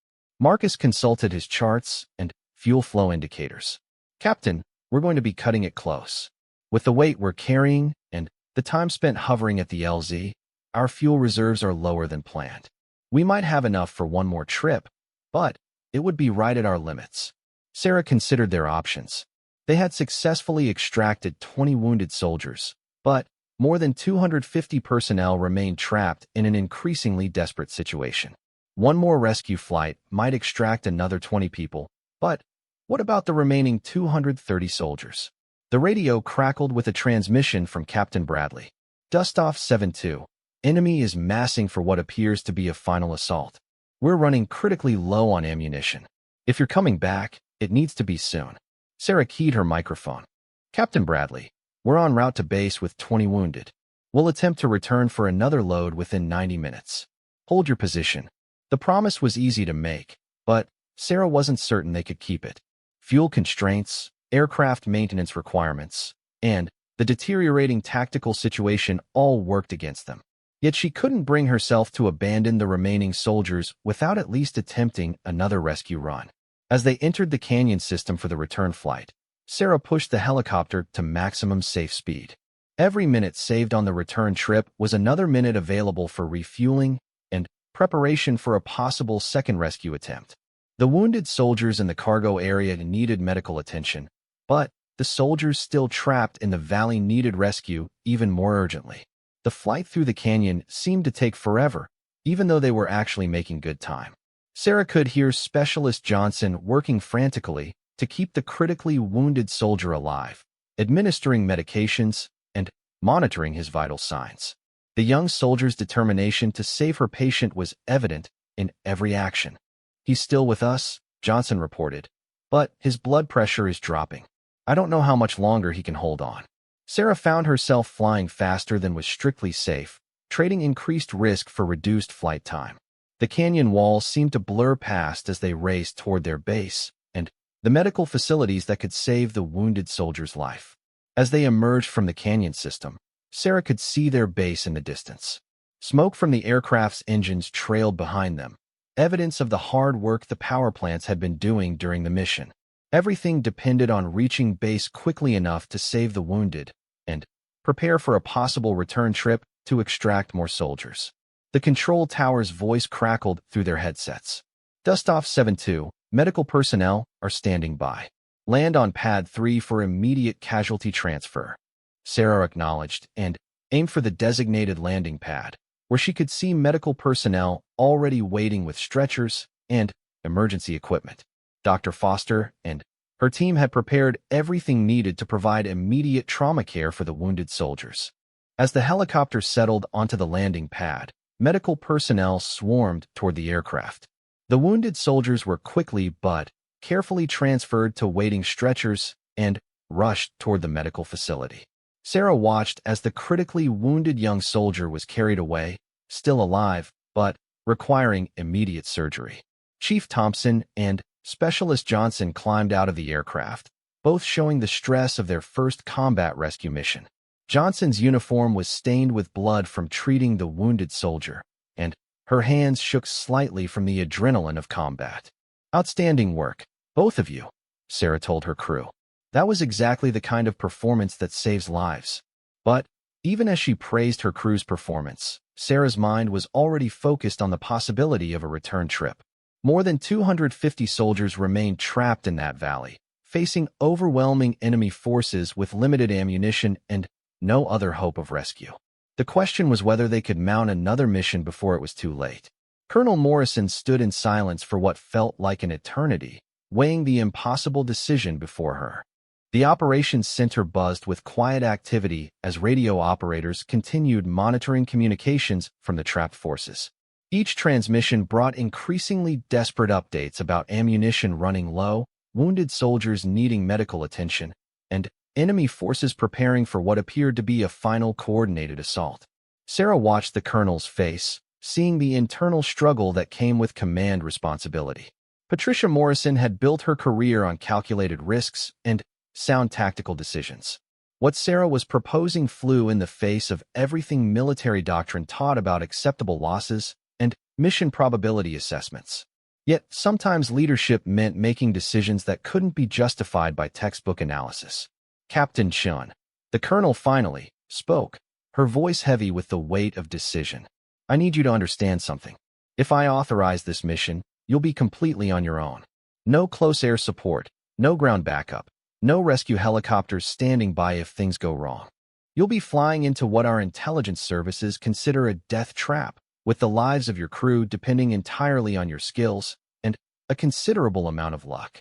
Marcus consulted his charts and fuel flow indicators. "Captain, we're going to be cutting it close. With the weight we're carrying and the time spent hovering at the LZ, our fuel reserves are lower than planned. We might have enough for one more trip, but it would be right at our limits." Sarah considered their options. They had successfully extracted 20 wounded soldiers, but more than 250 personnel remained trapped in an increasingly desperate situation. One more rescue flight might extract another 20 people, but what about the remaining 230 soldiers? The radio crackled with a transmission from Captain Bradley. "Dustoff 7-2. Enemy is massing for what appears to be a final assault. We're running critically low on ammunition. If you're coming back, it needs to be soon." Sarah keyed her microphone. "Captain Bradley, we're en route to base with 20 wounded. We'll attempt to return for another load within 90 minutes. Hold your position. The promise was easy to make, but Sarah wasn't certain they could keep it. Fuel constraints, aircraft maintenance requirements, and the deteriorating tactical situation all worked against them. Yet she couldn't bring herself to abandon the remaining soldiers without at least attempting another rescue run. As they entered the canyon system for the return flight, Sarah pushed the helicopter to maximum safe speed. Every minute saved on the return trip was another minute available for refueling and preparation for a possible second rescue attempt. The wounded soldiers in the cargo area needed medical attention, but the soldiers still trapped in the valley needed rescue even more urgently. The flight through the canyon seemed to take forever, even though they were actually making good time. Sarah could hear Specialist Johnson working frantically to keep the critically wounded soldier alive, administering medications and monitoring his vital signs. The young soldier's determination to save her patient was evident in every action. "He's still with us," Johnson reported, "but his blood pressure is dropping. I don't know how much longer he can hold on." Sarah found herself flying faster than was strictly safe, trading increased risk for reduced flight time. The canyon walls seemed to blur past as they raced toward their base and the medical facilities that could save the wounded soldier's life. As they emerged from the canyon system, Sarah could see their base in the distance. Smoke from the aircraft's engines trailed behind them, evidence of the hard work the power plants had been doing during the mission. Everything depended on reaching base quickly enough to save the wounded and prepare for a possible return trip to extract more soldiers. The control tower's voice crackled through their headsets. "Dustoff 7-2, medical personnel are standing by. Land on pad 3 for immediate casualty transfer." Sarah acknowledged and aimed for the designated landing pad, where she could see medical personnel already waiting with stretchers and emergency equipment. Dr. Foster and her team had prepared everything needed to provide immediate trauma care for the wounded soldiers. As the helicopter settled onto the landing pad, medical personnel swarmed toward the aircraft. The wounded soldiers were quickly but carefully transferred to waiting stretchers and rushed toward the medical facility. Sarah watched as the critically wounded young soldier was carried away, still alive, but requiring immediate surgery. Chief Thompson and Specialist Johnson climbed out of the aircraft, both showing the stress of their first combat rescue mission. Johnson's uniform was stained with blood from treating the wounded soldier, and her hands shook slightly from the adrenaline of combat. "Outstanding work, both of you," Sarah told her crew. That was exactly the kind of performance that saves lives. But even as she praised her crew's performance, Sarah's mind was already focused on the possibility of a return trip. More than 250 soldiers remained trapped in that valley, facing overwhelming enemy forces with limited ammunition and no other hope of rescue. The question was whether they could mount another mission before it was too late. Colonel Morrison stood in silence for what felt like an eternity, weighing the impossible decision before her. The operations center buzzed with quiet activity as radio operators continued monitoring communications from the trapped forces. Each transmission brought increasingly desperate updates about ammunition running low, wounded soldiers needing medical attention, and enemy forces preparing for what appeared to be a final coordinated assault. Sarah watched the colonel's face, seeing the internal struggle that came with command responsibility. Patricia Morrison had built her career on calculated risks and sound tactical decisions. What Sarah was proposing flew in the face of everything military doctrine taught about acceptable losses and mission probability assessments. Yet sometimes leadership meant making decisions that couldn't be justified by textbook analysis. "Captain Chun," the colonel finally spoke, her voice heavy with the weight of decision. "I need you to understand something. If I authorize this mission, you'll be completely on your own. No close air support, no ground backup, no rescue helicopters standing by if things go wrong. You'll be flying into what our intelligence services consider a death trap, with the lives of your crew depending entirely on your skills and a considerable amount of luck."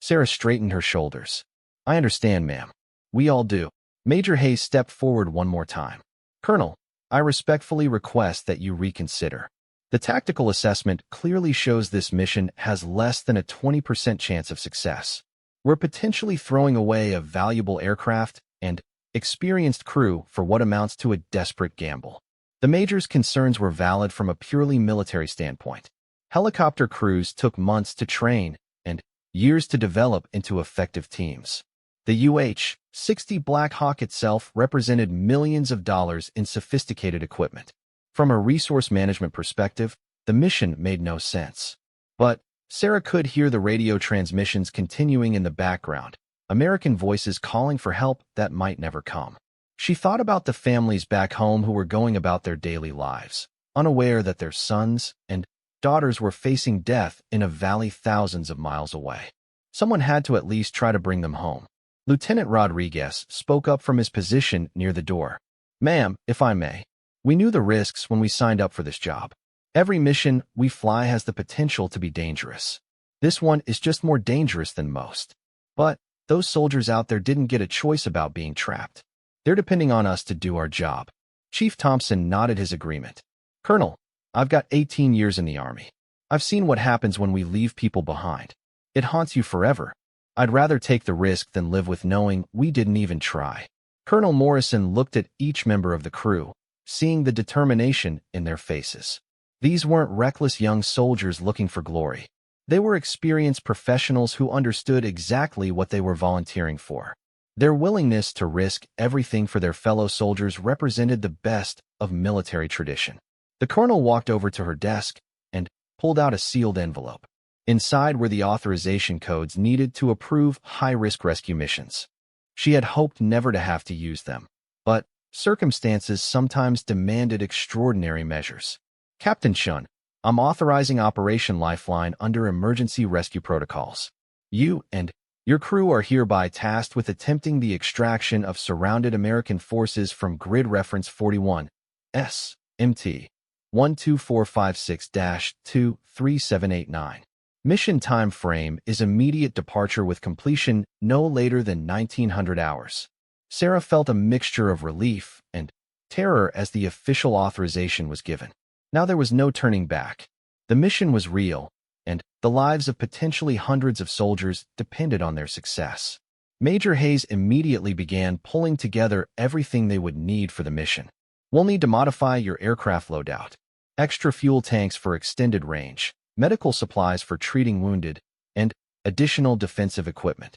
Sarah straightened her shoulders. "I understand, ma'am. We all do." Major Hayes stepped forward one more time. "Colonel, I respectfully request that you reconsider. The tactical assessment clearly shows this mission has less than a 20% chance of success. We're potentially throwing away a valuable aircraft and experienced crew for what amounts to a desperate gamble. The Major's concerns were valid from a purely military standpoint. Helicopter crews took months to train and years to develop into effective teams. The UH-60 Black Hawk itself represented millions of dollars in sophisticated equipment. From a resource management perspective, the mission made no sense. But Sarah could hear the radio transmissions continuing in the background, American voices calling for help that might never come. She thought about the families back home who were going about their daily lives, unaware that their sons and daughters were facing death in a valley thousands of miles away. Someone had to at least try to bring them home. Lieutenant Rodriguez spoke up from his position near the door. "Ma'am, if I may, we knew the risks when we signed up for this job. Every mission we fly has the potential to be dangerous. This one is just more dangerous than most. But those soldiers out there didn't get a choice about being trapped. They're depending on us to do our job." Chief Thompson nodded his agreement. "Colonel, I've got 18 years in the Army. I've seen what happens when we leave people behind. It haunts you forever. I'd rather take the risk than live with knowing we didn't even try." Colonel Morrison looked at each member of the crew, seeing the determination in their faces. These weren't reckless young soldiers looking for glory. They were experienced professionals who understood exactly what they were volunteering for. Their willingness to risk everything for their fellow soldiers represented the best of military tradition. The colonel walked over to her desk and pulled out a sealed envelope. Inside were the authorization codes needed to approve high-risk rescue missions. She had hoped never to have to use them, but circumstances sometimes demanded extraordinary measures. "Captain Shun, I'm authorizing Operation Lifeline under emergency rescue protocols. You and your crew are hereby tasked with attempting the extraction of surrounded American forces from grid reference 41 SMT 12456-23789. Mission time frame is immediate departure with completion no later than 1900 hours." Sarah felt a mixture of relief and terror as the official authorization was given. Now there was no turning back. The mission was real, and the lives of potentially hundreds of soldiers depended on their success. Major Hayes immediately began pulling together everything they would need for the mission. "We'll need to modify your aircraft loadout. Extra fuel tanks for extended range, medical supplies for treating wounded, and additional defensive equipment."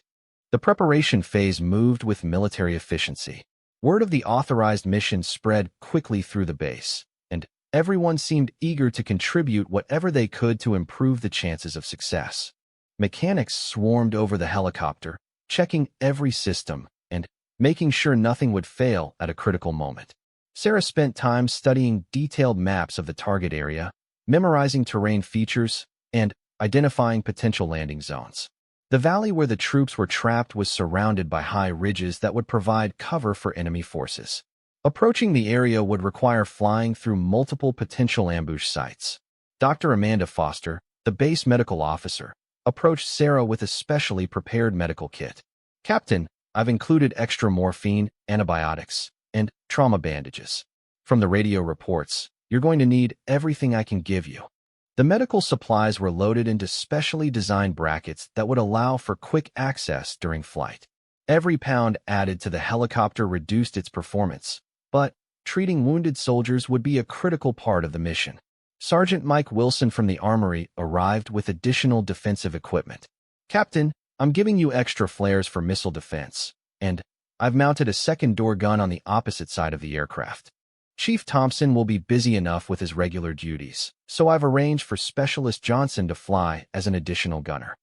The preparation phase moved with military efficiency. Word of the authorized mission spread quickly through the base, and everyone seemed eager to contribute whatever they could to improve the chances of success. Mechanics swarmed over the helicopter, checking every system and making sure nothing would fail at a critical moment. Sarah spent time studying detailed maps of the target area, memorizing terrain features, and identifying potential landing zones. The valley where the troops were trapped was surrounded by high ridges that would provide cover for enemy forces. Approaching the area would require flying through multiple potential ambush sites. Dr. Amanda Foster, the base medical officer, approached Sarah with a specially prepared medical kit. "Captain, I've included extra morphine, antibiotics, and trauma bandages. From the radio reports, you're going to need everything I can give you." The medical supplies were loaded into specially designed brackets that would allow for quick access during flight. Every pound added to the helicopter reduced its performance, but treating wounded soldiers would be a critical part of the mission. Sergeant Mike Wilson from the Armory arrived with additional defensive equipment. "Captain, I'm giving you extra flares for missile defense, and I've mounted a second door gun on the opposite side of the aircraft. Chief Thompson will be busy enough with his regular duties, so I've arranged for Specialist Johnson to fly as an additional gunner."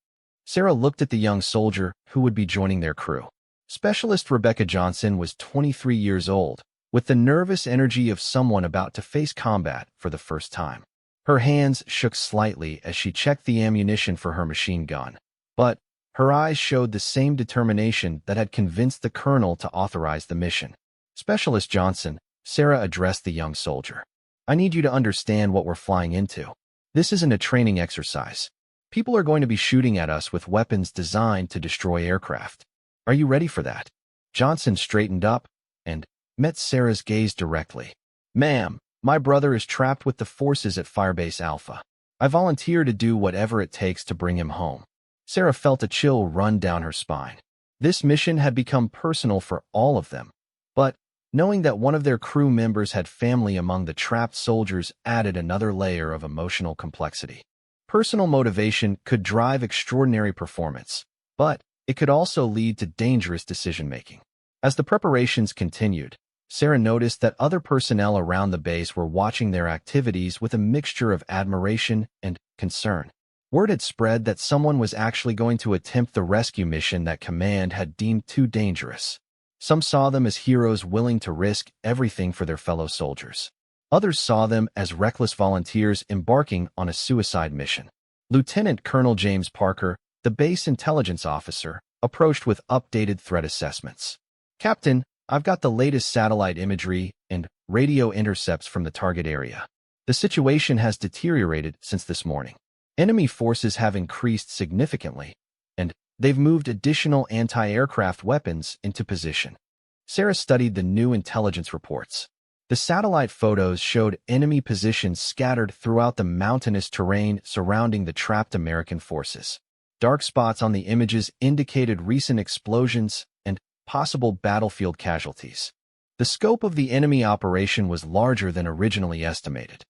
Sarah looked at the young soldier who would be joining their crew. Specialist Rebecca Johnson was 23 years old, with the nervous energy of someone about to face combat for the first time. Her hands shook slightly as she checked the ammunition for her machine gun, but her eyes showed the same determination that had convinced the colonel to authorize the mission. "Specialist Johnson," Sarah addressed the young soldier, "I need you to understand what we're flying into. This isn't a training exercise. People are going to be shooting at us with weapons designed to destroy aircraft. Are you ready for that?" Johnson straightened up and met Sarah's gaze directly. "Ma'am, my brother is trapped with the forces at Firebase Alpha. I volunteer to do whatever it takes to bring him home." Sarah felt a chill run down her spine. This mission had become personal for all of them. Knowing that one of their crew members had family among the trapped soldiers added another layer of emotional complexity. Personal motivation could drive extraordinary performance, but it could also lead to dangerous decision-making. As the preparations continued, Sarah noticed that other personnel around the base were watching their activities with a mixture of admiration and concern. Word had spread that someone was actually going to attempt the rescue mission that command had deemed too dangerous. Some saw them as heroes willing to risk everything for their fellow soldiers. Others saw them as reckless volunteers embarking on a suicide mission. Lieutenant Colonel James Parker, the base intelligence officer, approached with updated threat assessments. "Captain, I've got the latest satellite imagery and radio intercepts from the target area. The situation has deteriorated since this morning. Enemy forces have increased significantly, and they've moved additional anti-aircraft weapons into position." Sarah studied the new intelligence reports. The satellite photos showed enemy positions scattered throughout the mountainous terrain surrounding the trapped American forces. Dark spots on the images indicated recent explosions and possible battlefield casualties. The scope of the enemy operation was larger than originally estimated.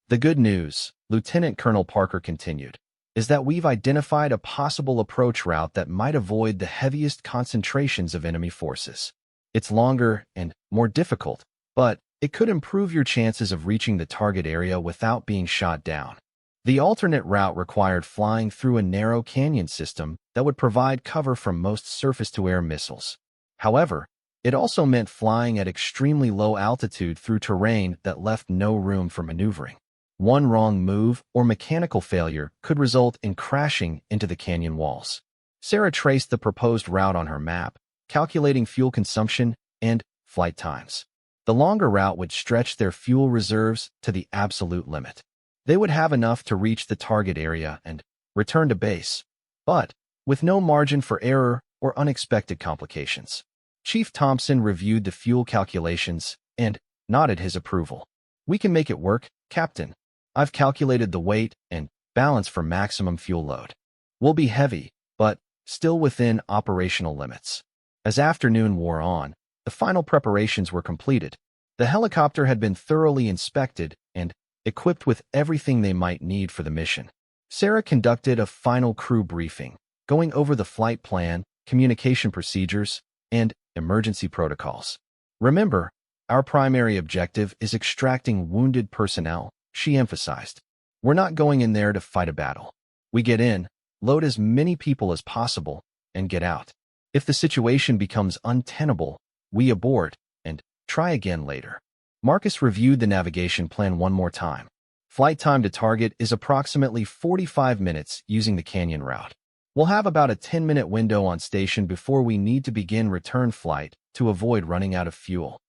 "The good news," Lieutenant Colonel Parker continued, "is that we've identified a possible approach route that might avoid the heaviest concentrations of enemy forces. It's longer and more difficult, but it could improve your chances of reaching the target area without being shot down." The alternate route required flying through a narrow canyon system that would provide cover from most surface-to-air missiles. However, it also meant flying at extremely low altitude through terrain that left no room for maneuvering. One wrong move or mechanical failure could result in crashing into the canyon walls. Sarah traced the proposed route on her map, calculating fuel consumption and flight times. The longer route would stretch their fuel reserves to the absolute limit. They would have enough to reach the target area and return to base, but with no margin for error or unexpected complications. Chief Thompson reviewed the fuel calculations and nodded his approval. "We can make it work, Captain. I've calculated the weight and balance for maximum fuel load. We'll be heavy, but still within operational limits." As afternoon wore on, the final preparations were completed. The helicopter had been thoroughly inspected and equipped with everything they might need for the mission. Sarah conducted a final crew briefing, going over the flight plan, communication procedures, and emergency protocols. "Remember, our primary objective is extracting wounded personnel," she emphasized. "We're not going in there to fight a battle. We get in, load as many people as possible, and get out. If the situation becomes untenable, we abort and try again later." Marcus reviewed the navigation plan one more time. Flight time to target is approximately 45 minutes using the canyon route. We'll have about a 10-minute window on station before we need to begin return flight to avoid running out of fuel.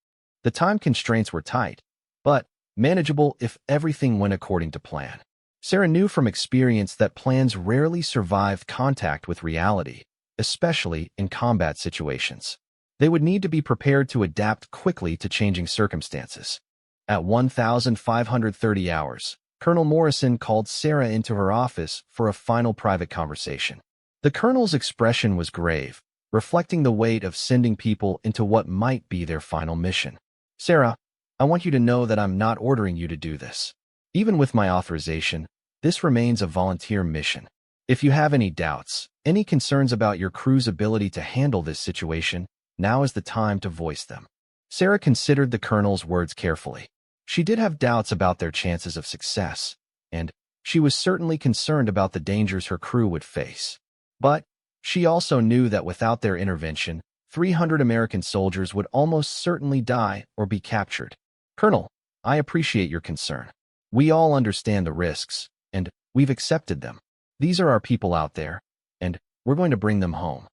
The time constraints were tight, but manageable if everything went according to plan. Sarah knew from experience that plans rarely survive contact with reality, especially in combat situations. They would need to be prepared to adapt quickly to changing circumstances. At 1530 hours, Colonel Morrison called Sarah into her office for a final private conversation. The colonel's expression was grave, reflecting the weight of sending people into what might be their final mission. "Sarah, I want you to know that I'm not ordering you to do this. Even with my authorization, this remains a volunteer mission. If you have any doubts, any concerns about your crew's ability to handle this situation, now is the time to voice them." Sarah considered the colonel's words carefully. She did have doubts about their chances of success, and she was certainly concerned about the dangers her crew would face. But she also knew that without their intervention, 300 American soldiers would almost certainly die or be captured. "Colonel, I appreciate your concern. We all understand the risks, and we've accepted them. These are our people out there, and we're going to bring them home."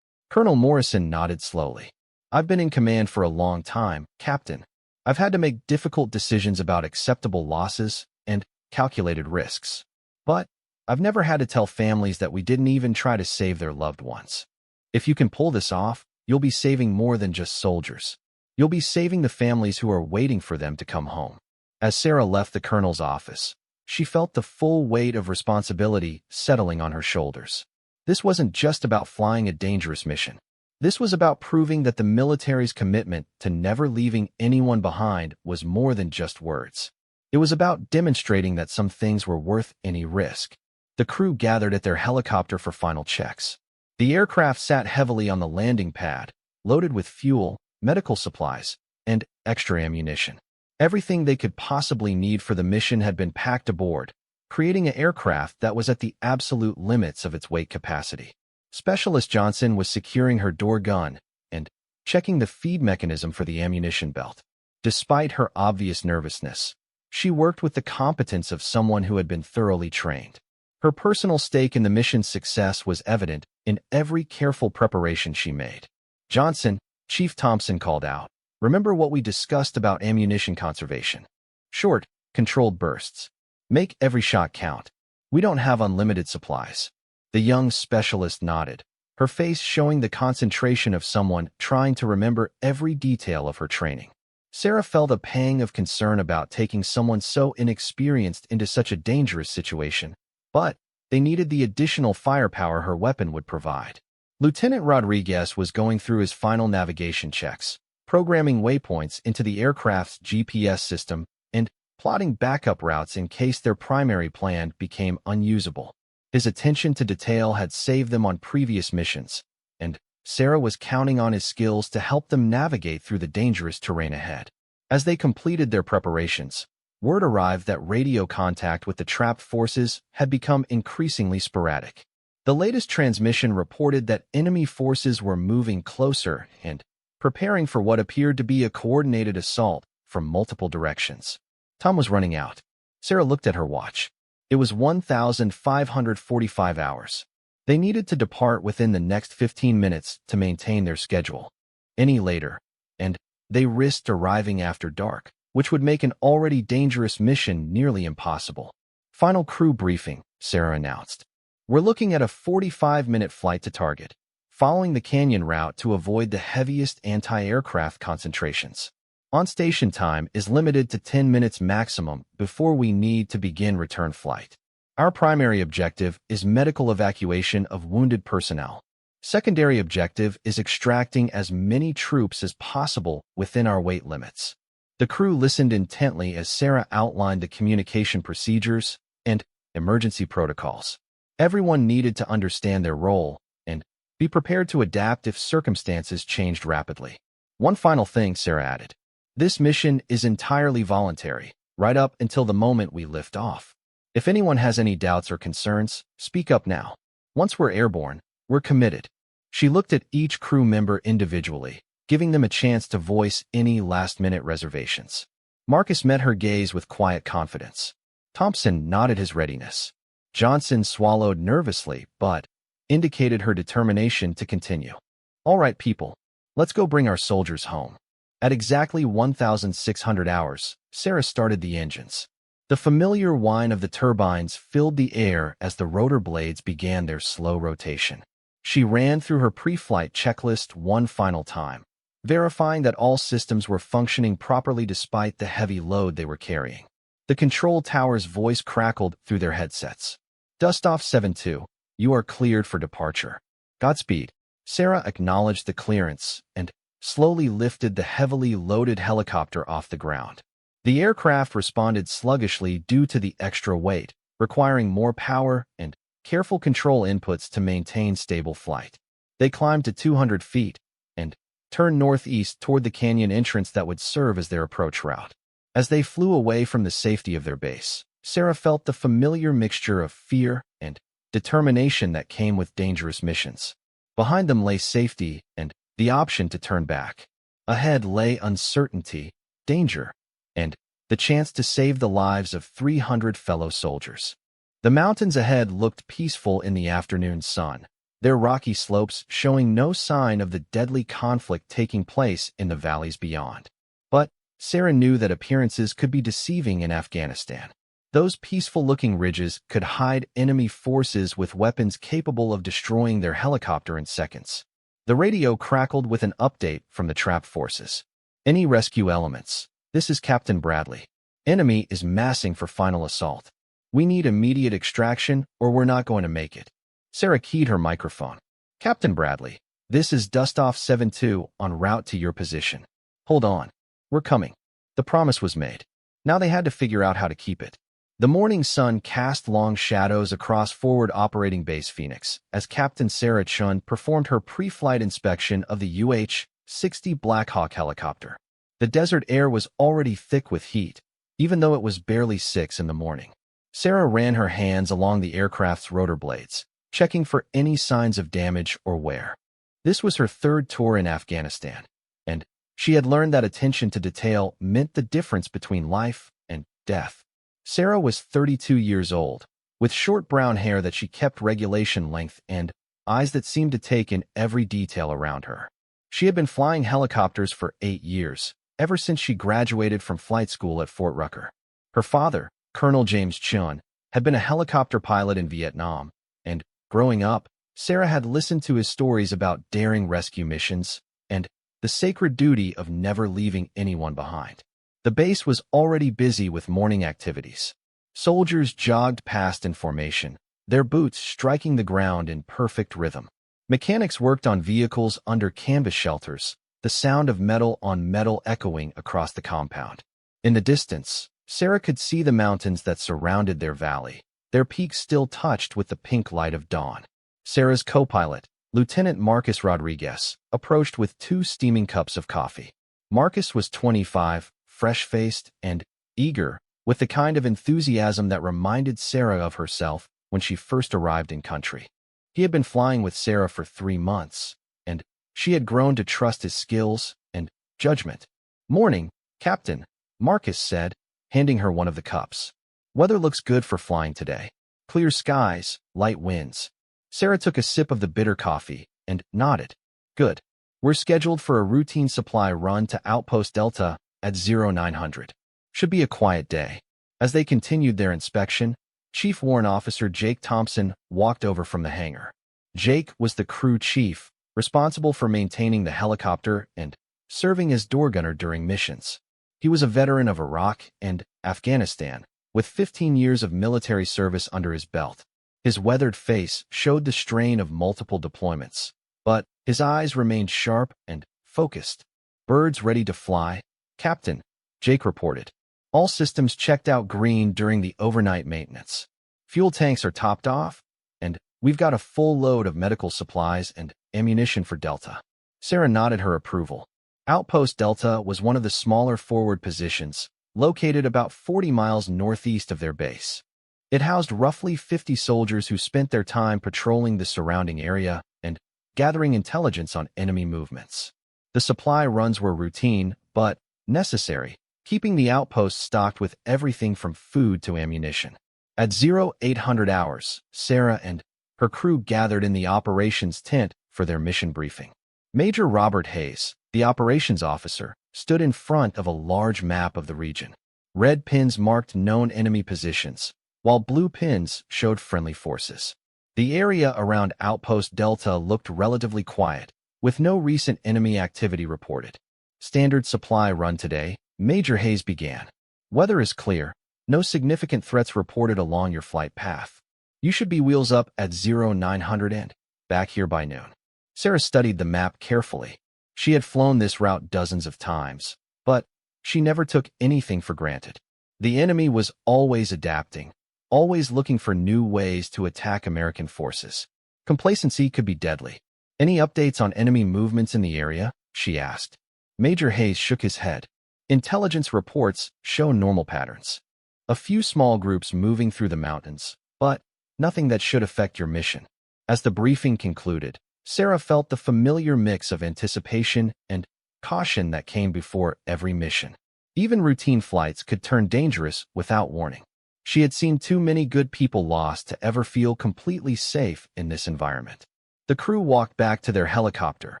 Colonel Morrison nodded slowly. "I've been in command for a long time, Captain. I've had to make difficult decisions about acceptable losses and calculated risks. But I've never had to tell families that we didn't even try to save their loved ones. If you can pull this off, you'll be saving more than just soldiers. You'll be saving the families who are waiting for them to come home." As Sarah left the colonel's office, she felt the full weight of responsibility settling on her shoulders. This wasn't just about flying a dangerous mission. This was about proving that the military's commitment to never leaving anyone behind was more than just words. It was about demonstrating that some things were worth any risk. The crew gathered at their helicopter for final checks. The aircraft sat heavily on the landing pad, loaded with fuel, medical supplies, and extra ammunition. Everything they could possibly need for the mission had been packed aboard, creating an aircraft that was at the absolute limits of its weight capacity. Specialist Johnson was securing her door gun and checking the feed mechanism for the ammunition belt. Despite her obvious nervousness, she worked with the competence of someone who had been thoroughly trained. Her personal stake in the mission's success was evident in every careful preparation she made. "Johnson," Chief Thompson called out, "remember what we discussed about ammunition conservation. Short, controlled bursts. Make every shot count. We don't have unlimited supplies." The young specialist nodded, her face showing the concentration of someone trying to remember every detail of her training. Sarah felt a pang of concern about taking someone so inexperienced into such a dangerous situation, but they needed the additional firepower her weapon would provide. Lieutenant Rodriguez was going through his final navigation checks, programming waypoints into the aircraft's GPS system and plotting backup routes in case their primary plan became unusable. His attention to detail had saved them on previous missions, and Sarah was counting on his skills to help them navigate through the dangerous terrain ahead. As they completed their preparations, word arrived that radio contact with the trapped forces had become increasingly sporadic. The latest transmission reported that enemy forces were moving closer and preparing for what appeared to be a coordinated assault from multiple directions. Time was running out. Sarah looked at her watch. It was 1,545 hours. They needed to depart within the next 15 minutes to maintain their schedule. Any later, and they risked arriving after dark, which would make an already dangerous mission nearly impossible. "Final crew briefing," Sarah announced. "We're looking at a 45-minute flight to target, following the canyon route to avoid the heaviest anti-aircraft concentrations. On-station time is limited to 10 minutes maximum before we need to begin return flight. Our primary objective is medical evacuation of wounded personnel. Secondary objective is extracting as many troops as possible within our weight limits." The crew listened intently as Sarah outlined the communication procedures and emergency protocols. Everyone needed to understand their role and be prepared to adapt if circumstances changed rapidly. "One final thing," Sarah added. "This mission is entirely voluntary, right up until the moment we lift off. If anyone has any doubts or concerns, speak up now. Once we're airborne, we're committed." She looked at each crew member individually, giving them a chance to voice any last-minute reservations. Marcus met her gaze with quiet confidence. Thompson nodded his readiness. Johnson swallowed nervously, but indicated her determination to continue. "All right, people, let's go bring our soldiers home." At exactly 1,600 hours, Sarah started the engines. The familiar whine of the turbines filled the air as the rotor blades began their slow rotation. She ran through her pre-flight checklist one final time, verifying that all systems were functioning properly despite the heavy load they were carrying. The control tower's voice crackled through their headsets. "Dustoff 7-2, you are cleared for departure. Godspeed." Sarah acknowledged the clearance and slowly lifted the heavily loaded helicopter off the ground. The aircraft responded sluggishly due to the extra weight, requiring more power and careful control inputs to maintain stable flight. They climbed to 200 feet and turned northeast toward the canyon entrance that would serve as their approach route. As they flew away from the safety of their base, Sarah felt the familiar mixture of fear and determination that came with dangerous missions. Behind them lay safety and the option to turn back. Ahead lay uncertainty, danger, and the chance to save the lives of 300 fellow soldiers. The mountains ahead looked peaceful in the afternoon sun, their rocky slopes showing no sign of the deadly conflict taking place in the valleys beyond. But Sarah knew that appearances could be deceiving in Afghanistan. Those peaceful-looking ridges could hide enemy forces with weapons capable of destroying their helicopter in seconds. The radio crackled with an update from the trap forces. "Any rescue elements? This is Captain Bradley. Enemy is massing for final assault. We need immediate extraction or we're not going to make it." Sarah keyed her microphone. "Captain Bradley, This is Dustoff 7-2 en route to your position. Hold on. We're coming. The promise was made. Now they had to figure out how to keep it. The morning sun cast long shadows across Forward Operating Base Phoenix as Captain Sarah Chun performed her pre-flight inspection of the UH-60 Black Hawk helicopter. The desert air was already thick with heat, even though it was barely 6 in the morning. Sarah ran her hands along the aircraft's rotor blades, checking for any signs of damage or wear. This was her third tour in Afghanistan, and she had learned that attention to detail meant the difference between life and death. Sarah was 32 years old, with short brown hair that she kept regulation length and eyes that seemed to take in every detail around her. She had been flying helicopters for 8 years, ever since she graduated from flight school at Fort Rucker. Her father, Colonel James Chun, had been a helicopter pilot in Vietnam, and, growing up, Sarah had listened to his stories about daring rescue missions and the sacred duty of never leaving anyone behind. The base was already busy with morning activities. Soldiers jogged past in formation, their boots striking the ground in perfect rhythm. Mechanics worked on vehicles under canvas shelters, the sound of metal on metal echoing across the compound. In the distance, Sarah could see the mountains that surrounded their valley, their peaks still touched with the pink light of dawn. Sarah's co-pilot, Lieutenant Marcus Rodriguez, approached with 2 steaming cups of coffee. Marcus was 25, fresh-faced, and eager, with the kind of enthusiasm that reminded Sarah of herself when she first arrived in country. He had been flying with Sarah for 3 months, and she had grown to trust his skills and judgment. "Morning, Captain," Marcus said, handing her one of the cups. "Weather looks good for flying today. Clear skies, light winds." Sarah took a sip of the bitter coffee and nodded. "Good. We're scheduled for a routine supply run to Outpost Delta at 0900. Should be a quiet day." As they continued their inspection, Chief Warrant Officer Jake Thompson walked over from the hangar. Jake was the crew chief, responsible for maintaining the helicopter and serving as door gunner during missions. He was a veteran of Iraq and Afghanistan, with 15 years of military service under his belt. His weathered face showed the strain of multiple deployments, but his eyes remained sharp and focused. "Birds ready to fly, Captain," Jake reported. "All systems checked out green during the overnight maintenance. Fuel tanks are topped off, and we've got a full load of medical supplies and ammunition for Delta." Sarah nodded her approval. Outpost Delta was one of the smaller forward positions, located about 40 miles northeast of their base. It housed roughly 50 soldiers who spent their time patrolling the surrounding area and gathering intelligence on enemy movements. The supply runs were routine, but necessary, keeping the outpost stocked with everything from food to ammunition. At 0800 hours, Sarah and her crew gathered in the operations tent for their mission briefing. Major Robert Hayes, the operations officer, stood in front of a large map of the region. Red pins marked known enemy positions, while blue pins showed friendly forces. The area around Outpost Delta looked relatively quiet, with no recent enemy activity reported. "Standard supply run today," Major Hayes began. "Weather is clear, no significant threats reported along your flight path. You should be wheels up at 0900 and back here by noon." Sarah studied the map carefully. She had flown this route dozens of times, but she never took anything for granted. The enemy was always adapting, always looking for new ways to attack American forces. Complacency could be deadly. "Any updates on enemy movements in the area?" she asked. Major Hayes shook his head. "Intelligence reports show normal patterns. A few small groups moving through the mountains, but nothing that should affect your mission." As the briefing concluded, Sarah felt the familiar mix of anticipation and caution that came before every mission. Even routine flights could turn dangerous without warning. She had seen too many good people lost to ever feel completely safe in this environment. The crew walked back to their helicopter,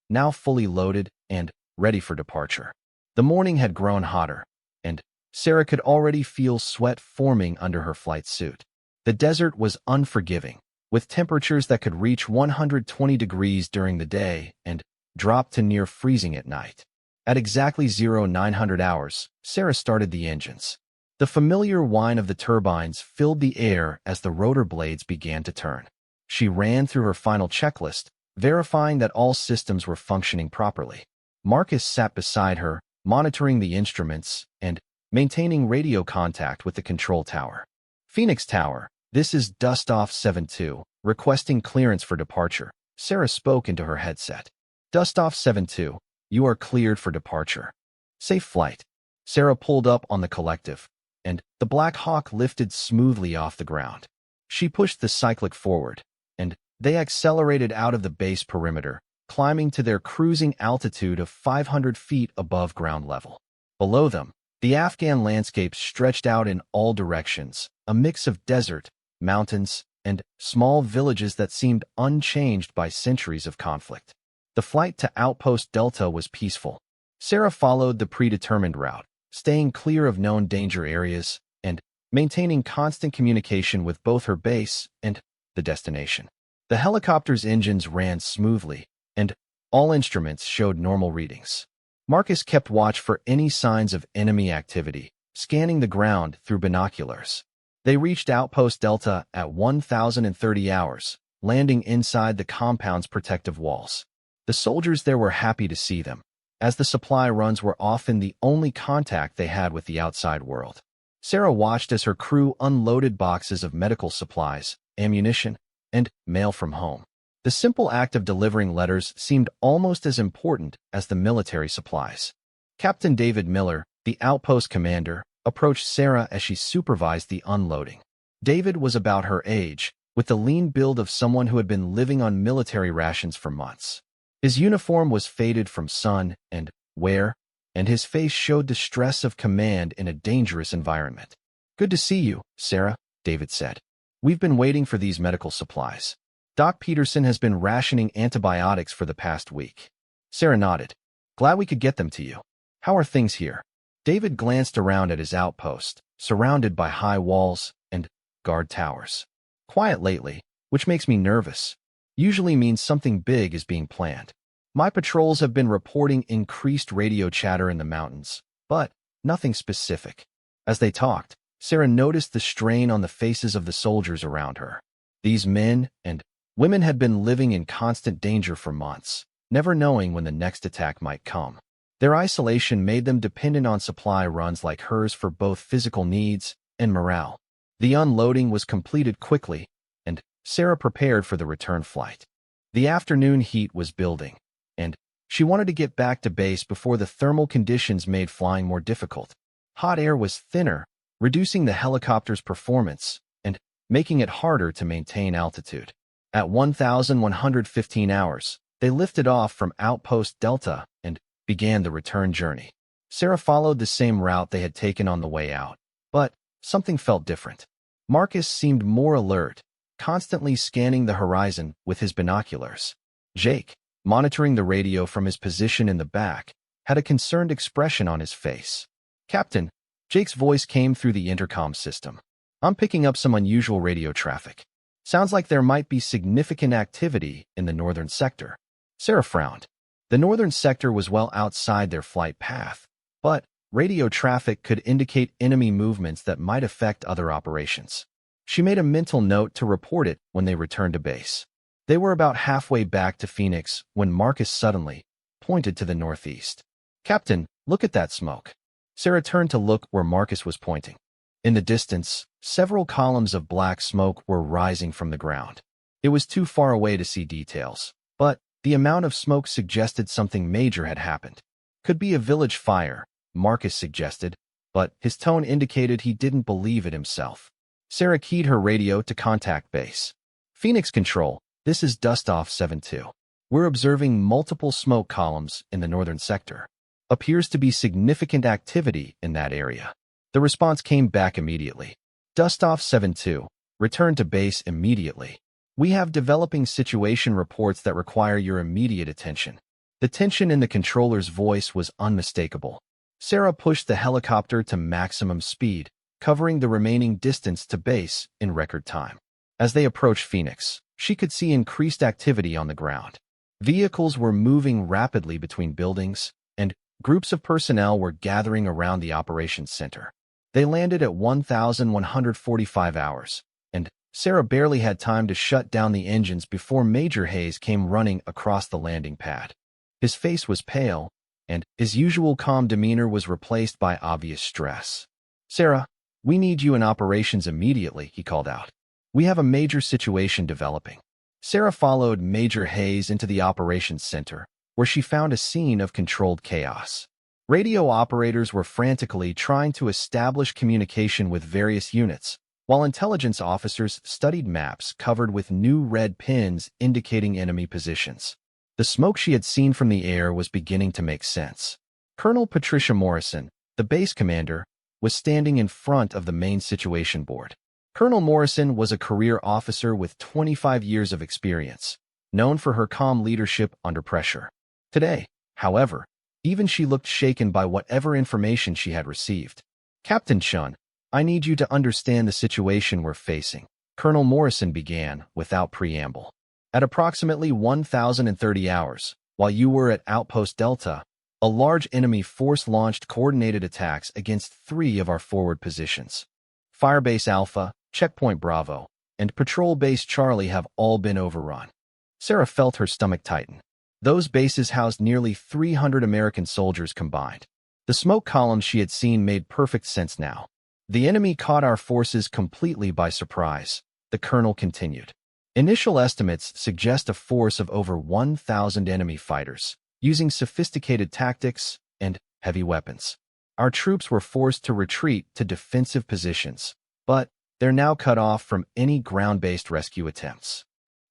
now fully loaded and ready for departure. The morning had grown hotter, and Sarah could already feel sweat forming under her flight suit. The desert was unforgiving, with temperatures that could reach 120 degrees during the day and drop to near freezing at night. At exactly 0900 hours, Sarah started the engines. The familiar whine of the turbines filled the air as the rotor blades began to turn. She ran through her final checklist, verifying that all systems were functioning properly. Marcus sat beside her, monitoring the instruments and maintaining radio contact with the control tower. Phoenix Tower, this is Dustoff 7-2, requesting clearance for departure. Sarah spoke into her headset. Dustoff 7-2, you are cleared for departure. Safe flight. Sarah pulled up on the collective, and the Black Hawk lifted smoothly off the ground. She pushed the cyclic forward, and they accelerated out of the base perimeter, climbing to their cruising altitude of 500 feet above ground level. Below them, the Afghan landscape stretched out in all directions, a mix of desert, mountains, and small villages that seemed unchanged by centuries of conflict. The flight to Outpost Delta was peaceful. Sarah followed the predetermined route, staying clear of known danger areas and maintaining constant communication with both her base and the destination. The helicopter's engines ran smoothly, and all instruments showed normal readings. Marcus kept watch for any signs of enemy activity, scanning the ground through binoculars. They reached Outpost Delta at 1030 hours, landing inside the compound's protective walls. The soldiers there were happy to see them, as the supply runs were often the only contact they had with the outside world. Sarah watched as her crew unloaded boxes of medical supplies, ammunition, and mail from home. The simple act of delivering letters seemed almost as important as the military supplies. Captain David Miller, the outpost commander, approached Sarah as she supervised the unloading. David was about her age, with the lean build of someone who had been living on military rations for months. His uniform was faded from sun and wear, and his face showed the stress of command in a dangerous environment. "Good to see you, Sarah," David said. "We've been waiting for these medical supplies. Doc Peterson has been rationing antibiotics for the past week." Sarah nodded. "Glad we could get them to you. How are things here?" David glanced around at his outpost, surrounded by high walls and guard towers. "Quiet lately, which makes me nervous. Usually means something big is being planned. My patrols have been reporting increased radio chatter in the mountains, but nothing specific." As they talked, Sarah noticed the strain on the faces of the soldiers around her. These men and women had been living in constant danger for months, never knowing when the next attack might come. Their isolation made them dependent on supply runs like hers for both physical needs and morale. The unloading was completed quickly, and Sarah prepared for the return flight. The afternoon heat was building, and she wanted to get back to base before the thermal conditions made flying more difficult. Hot air was thinner, reducing the helicopter's performance and making it harder to maintain altitude. At 1115 hours, they lifted off from Outpost Delta and began the return journey. Sarah followed the same route they had taken on the way out, but something felt different. Marcus seemed more alert, constantly scanning the horizon with his binoculars. Jake, monitoring the radio from his position in the back, had a concerned expression on his face. "Captain," Jake's voice came through the intercom system. "I'm picking up some unusual radio traffic. Sounds like there might be significant activity in the northern sector." Sarah frowned. The northern sector was well outside their flight path, but radio traffic could indicate enemy movements that might affect other operations. She made a mental note to report it when they returned to base. They were about halfway back to Phoenix when Marcus suddenly pointed to the northeast. "Captain, look at that smoke." Sarah turned to look where Marcus was pointing. In the distance, several columns of black smoke were rising from the ground. It was too far away to see details, but the amount of smoke suggested something major had happened. "Could be a village fire," Marcus suggested, but his tone indicated he didn't believe it himself. Sarah keyed her radio to contact base. "Phoenix Control, this is Dustoff 7-2. We're observing multiple smoke columns in the northern sector. Appears to be significant activity in that area." The response came back immediately. "Dustoff 7-2, return to base immediately. We have developing situation reports that require your immediate attention." The tension in the controller's voice was unmistakable. Sarah pushed the helicopter to maximum speed, covering the remaining distance to base in record time. As they approached Phoenix, she could see increased activity on the ground. Vehicles were moving rapidly between buildings, and groups of personnel were gathering around the operations center. They landed at 1145 hours, and Sarah barely had time to shut down the engines before Major Hayes came running across the landing pad. His face was pale, and his usual calm demeanor was replaced by obvious stress. "Sarah, we need you in operations immediately," he called out. "We have a major situation developing." Sarah followed Major Hayes into the operations center, where she found a scene of controlled chaos. Radio operators were frantically trying to establish communication with various units, while intelligence officers studied maps covered with new red pins indicating enemy positions. The smoke she had seen from the air was beginning to make sense. Colonel Patricia Morrison, the base commander, was standing in front of the main situation board. Colonel Morrison was a career officer with 25 years of experience, known for her calm leadership under pressure. Today, however, even she looked shaken by whatever information she had received. "Captain Chun, I need you to understand the situation we're facing," Colonel Morrison began without preamble. "At approximately 1030 hours, while you were at Outpost Delta, a large enemy force launched coordinated attacks against 3 of our forward positions. Firebase Alpha, Checkpoint Bravo, and Patrol Base Charlie have all been overrun." Sarah felt her stomach tighten. Those bases housed nearly 300 American soldiers combined. The smoke columns she had seen made perfect sense now. "The enemy caught our forces completely by surprise," the colonel continued. "Initial estimates suggest a force of over 1,000 enemy fighters, using sophisticated tactics and heavy weapons. Our troops were forced to retreat to defensive positions, but they're now cut off from any ground-based rescue attempts."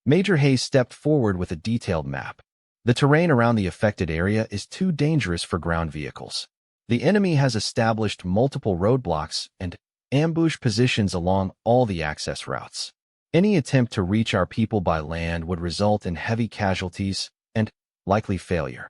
Major Hayes stepped forward with a detailed map. "The terrain around the affected area is too dangerous for ground vehicles. The enemy has established multiple roadblocks and ambush positions along all the access routes. Any attempt to reach our people by land would result in heavy casualties and likely failure."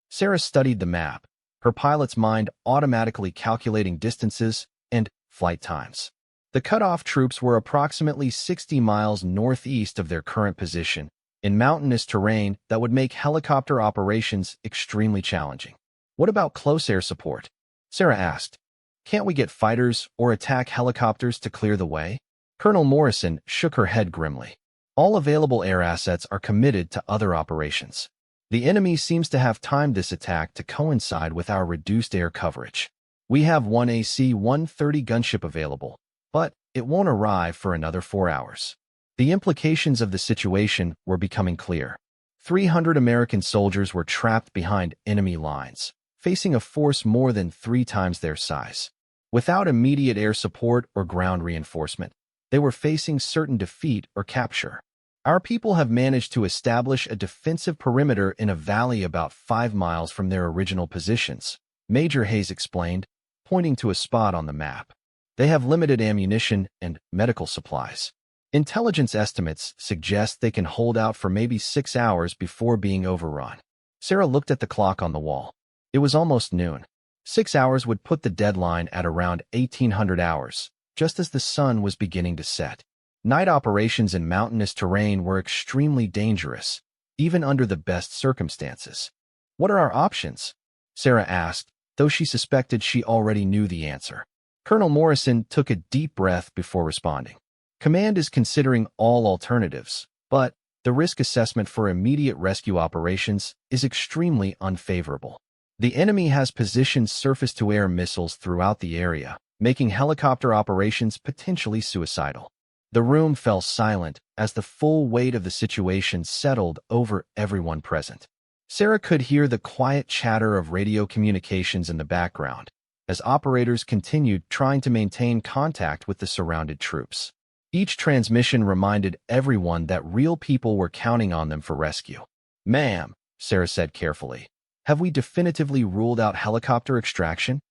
Sarah studied the map, her pilot's mind automatically calculating distances and flight times. The cut-off troops were approximately 60 miles northeast of their current position, in mountainous terrain that would make helicopter operations extremely challenging. "What about close air support?" Sarah asked. "Can't we get fighters or attack helicopters to clear the way?" Colonel Morrison shook her head grimly. "All available air assets are committed to other operations. The enemy seems to have timed this attack to coincide with our reduced air coverage. We have one AC-130 gunship available, but it won't arrive for another 4 hours." The implications of the situation were becoming clear. 300 American soldiers were trapped behind enemy lines, facing a force more than 3 times their size. Without immediate air support or ground reinforcement, they were facing certain defeat or capture. "Our people have managed to establish a defensive perimeter in a valley about 5 miles from their original positions," Major Hayes explained, pointing to a spot on the map. "They have limited ammunition and medical supplies. Intelligence estimates suggest they can hold out for maybe 6 hours before being overrun." Sarah looked at the clock on the wall. It was almost noon. 6 hours would put the deadline at around 1800 hours, just as the sun was beginning to set. Night operations in mountainous terrain were extremely dangerous, even under the best circumstances. "What are our options?" Sarah asked, though she suspected she already knew the answer. Colonel Morrison took a deep breath before responding. "Command is considering all alternatives, but the risk assessment for immediate rescue operations is extremely unfavorable. The enemy has positioned surface-to-air missiles throughout the area, making helicopter operations potentially suicidal." The room fell silent as the full weight of the situation settled over everyone present. Sarah could hear the quiet chatter of radio communications in the background, as operators continued trying to maintain contact with the surrounded troops. Each transmission reminded everyone that real people were counting on them for rescue. "Ma'am," Sarah said carefully, "have we definitively ruled out helicopter extraction?"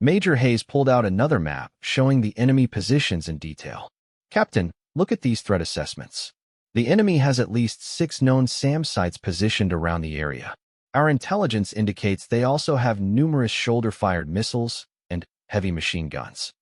Major Hayes pulled out another map showing the enemy positions in detail. "Captain, look at these threat assessments. The enemy has at least 6 known SAM sites positioned around the area. Our intelligence indicates they also have numerous shoulder-fired missiles and heavy machine guns.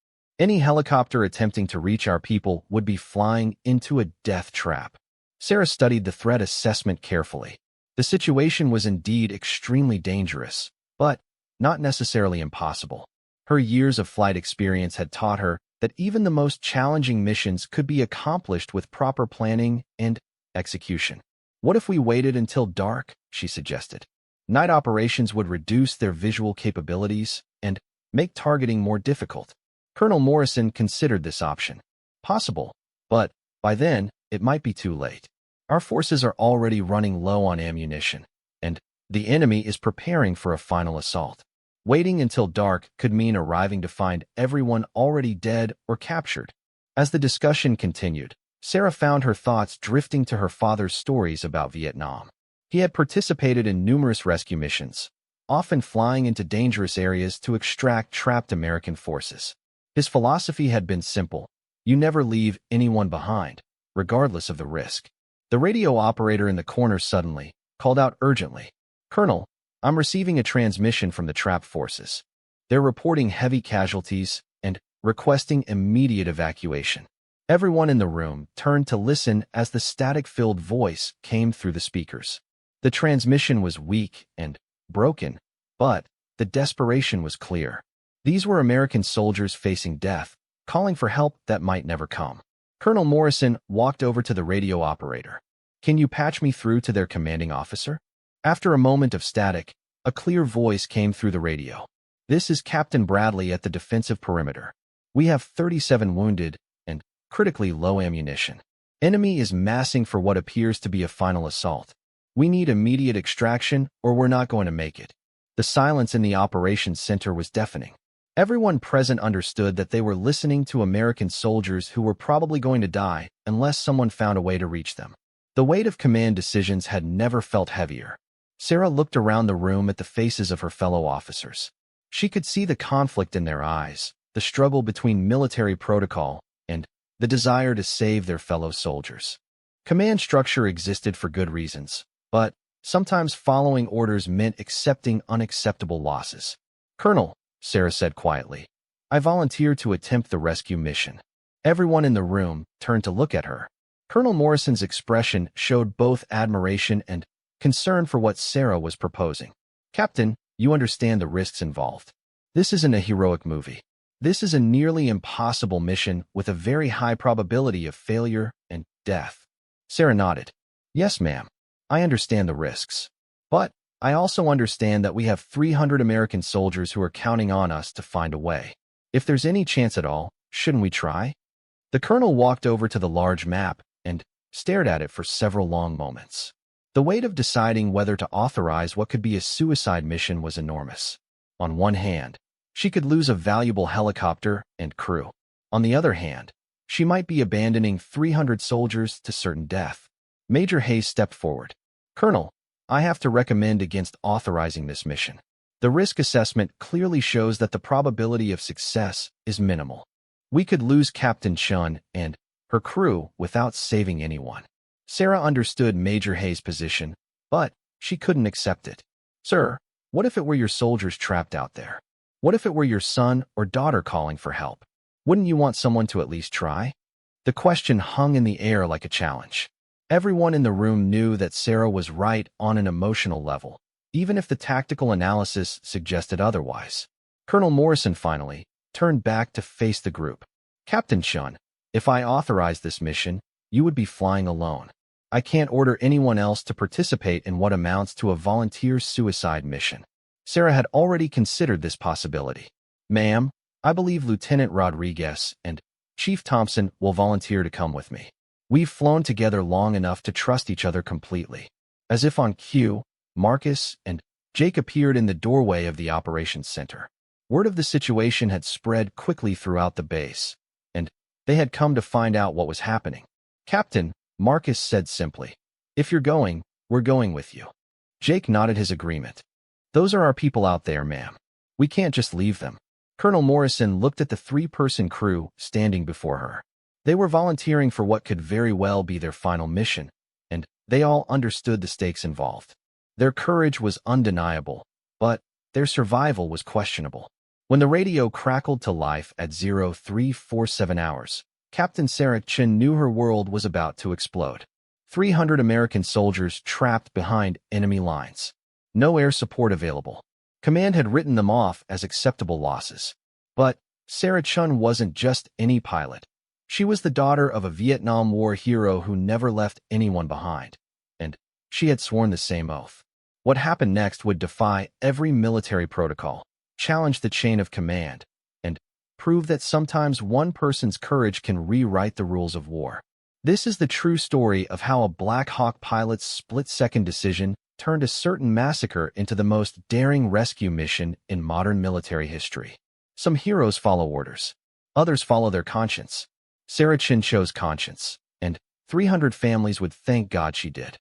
Any helicopter attempting to reach our people would be flying into a death trap." Sarah studied the threat assessment carefully. The situation was indeed extremely dangerous, but not necessarily impossible. Her years of flight experience had taught her that even the most challenging missions could be accomplished with proper planning and execution. What if we waited until dark? She suggested. Night operations would reduce their visual capabilities and make targeting more difficult. Colonel Morrison considered this option. Possible, but by then, it might be too late. Our forces are already running low on ammunition, and the enemy is preparing for a final assault. Waiting until dark could mean arriving to find everyone already dead or captured. As the discussion continued, Sarah found her thoughts drifting to her father's stories about Vietnam. He had participated in numerous rescue missions, often flying into dangerous areas to extract trapped American forces. His philosophy had been simple: you never leave anyone behind, regardless of the risk. The radio operator in the corner suddenly called out urgently, "Colonel, I'm receiving a transmission from the trapped forces. They're reporting heavy casualties and requesting immediate evacuation." Everyone in the room turned to listen as the static-filled voice came through the speakers. The transmission was weak and broken, but the desperation was clear. These were American soldiers facing death, calling for help that might never come. Colonel Morrison walked over to the radio operator. "Can you patch me through to their commanding officer?" After a moment of static, a clear voice came through the radio. "This is Captain Bradley at the defensive perimeter. We have 37 wounded and critically low ammunition. Enemy is massing for what appears to be a final assault. We need immediate extraction or we're not going to make it." The silence in the operations center was deafening. Everyone present understood that they were listening to American soldiers who were probably going to die unless someone found a way to reach them. The weight of command decisions had never felt heavier. Sarah looked around the room at the faces of her fellow officers. She could see the conflict in their eyes, the struggle between military protocol and the desire to save their fellow soldiers. Command structure existed for good reasons, but sometimes following orders meant accepting unacceptable losses. "Colonel," Sarah said quietly, "I volunteer to attempt the rescue mission." Everyone in the room turned to look at her. Colonel Morrison's expression showed both admiration and concern for what Sarah was proposing. "Captain, you understand the risks involved. This isn't a heroic movie. This is a nearly impossible mission with a very high probability of failure and death." Sarah nodded. "Yes, ma'am. I understand the risks. But I also understand that we have 300 American soldiers who are counting on us to find a way. If there's any chance at all, shouldn't we try?" The colonel walked over to the large map and stared at it for several long moments. The weight of deciding whether to authorize what could be a suicide mission was enormous. On one hand, she could lose a valuable helicopter and crew. On the other hand, she might be abandoning 300 soldiers to certain death. Major Hayes stepped forward. "Colonel, I have to recommend against authorizing this mission. The risk assessment clearly shows that the probability of success is minimal. We could lose Captain Chun and her crew without saving anyone." Sarah understood Major Hayes' position, but she couldn't accept it. "Sir, what if it were your soldiers trapped out there? What if it were your son or daughter calling for help? Wouldn't you want someone to at least try?" The question hung in the air like a challenge. Everyone in the room knew that Sarah was right on an emotional level, even if the tactical analysis suggested otherwise. Colonel Morrison finally turned back to face the group. "Captain Chun, if I authorize this mission, you would be flying alone. I can't order anyone else to participate in what amounts to a volunteer suicide mission." Sarah had already considered this possibility. "Ma'am, I believe Lieutenant Rodriguez and Chief Thompson will volunteer to come with me. We've flown together long enough to trust each other completely." As if on cue, Marcus and Jake appeared in the doorway of the operations center. Word of the situation had spread quickly throughout the base, and they had come to find out what was happening. "Captain," Marcus said simply, "if you're going, we're going with you." Jake nodded his agreement. "Those are our people out there, ma'am. We can't just leave them." Colonel Morrison looked at the three-person crew standing before her. They were volunteering for what could very well be their final mission, and they all understood the stakes involved. Their courage was undeniable, but their survival was questionable. When the radio crackled to life at 0347 hours, Captain Sarah Chin knew her world was about to explode. 300 American soldiers trapped behind enemy lines. No air support available. Command had written them off as acceptable losses. But Sarah Chun wasn't just any pilot. She was the daughter of a Vietnam War hero who never left anyone behind. And she had sworn the same oath. What happened next would defy every military protocol, challenge the chain of command, and prove that sometimes one person's courage can rewrite the rules of war. This is the true story of how a Black Hawk pilot's split-second decision turned a certain massacre into the most daring rescue mission in modern military history. Some heroes follow orders. Others follow their conscience. Sarah Chun chose conscience, and 300 families would thank God she did.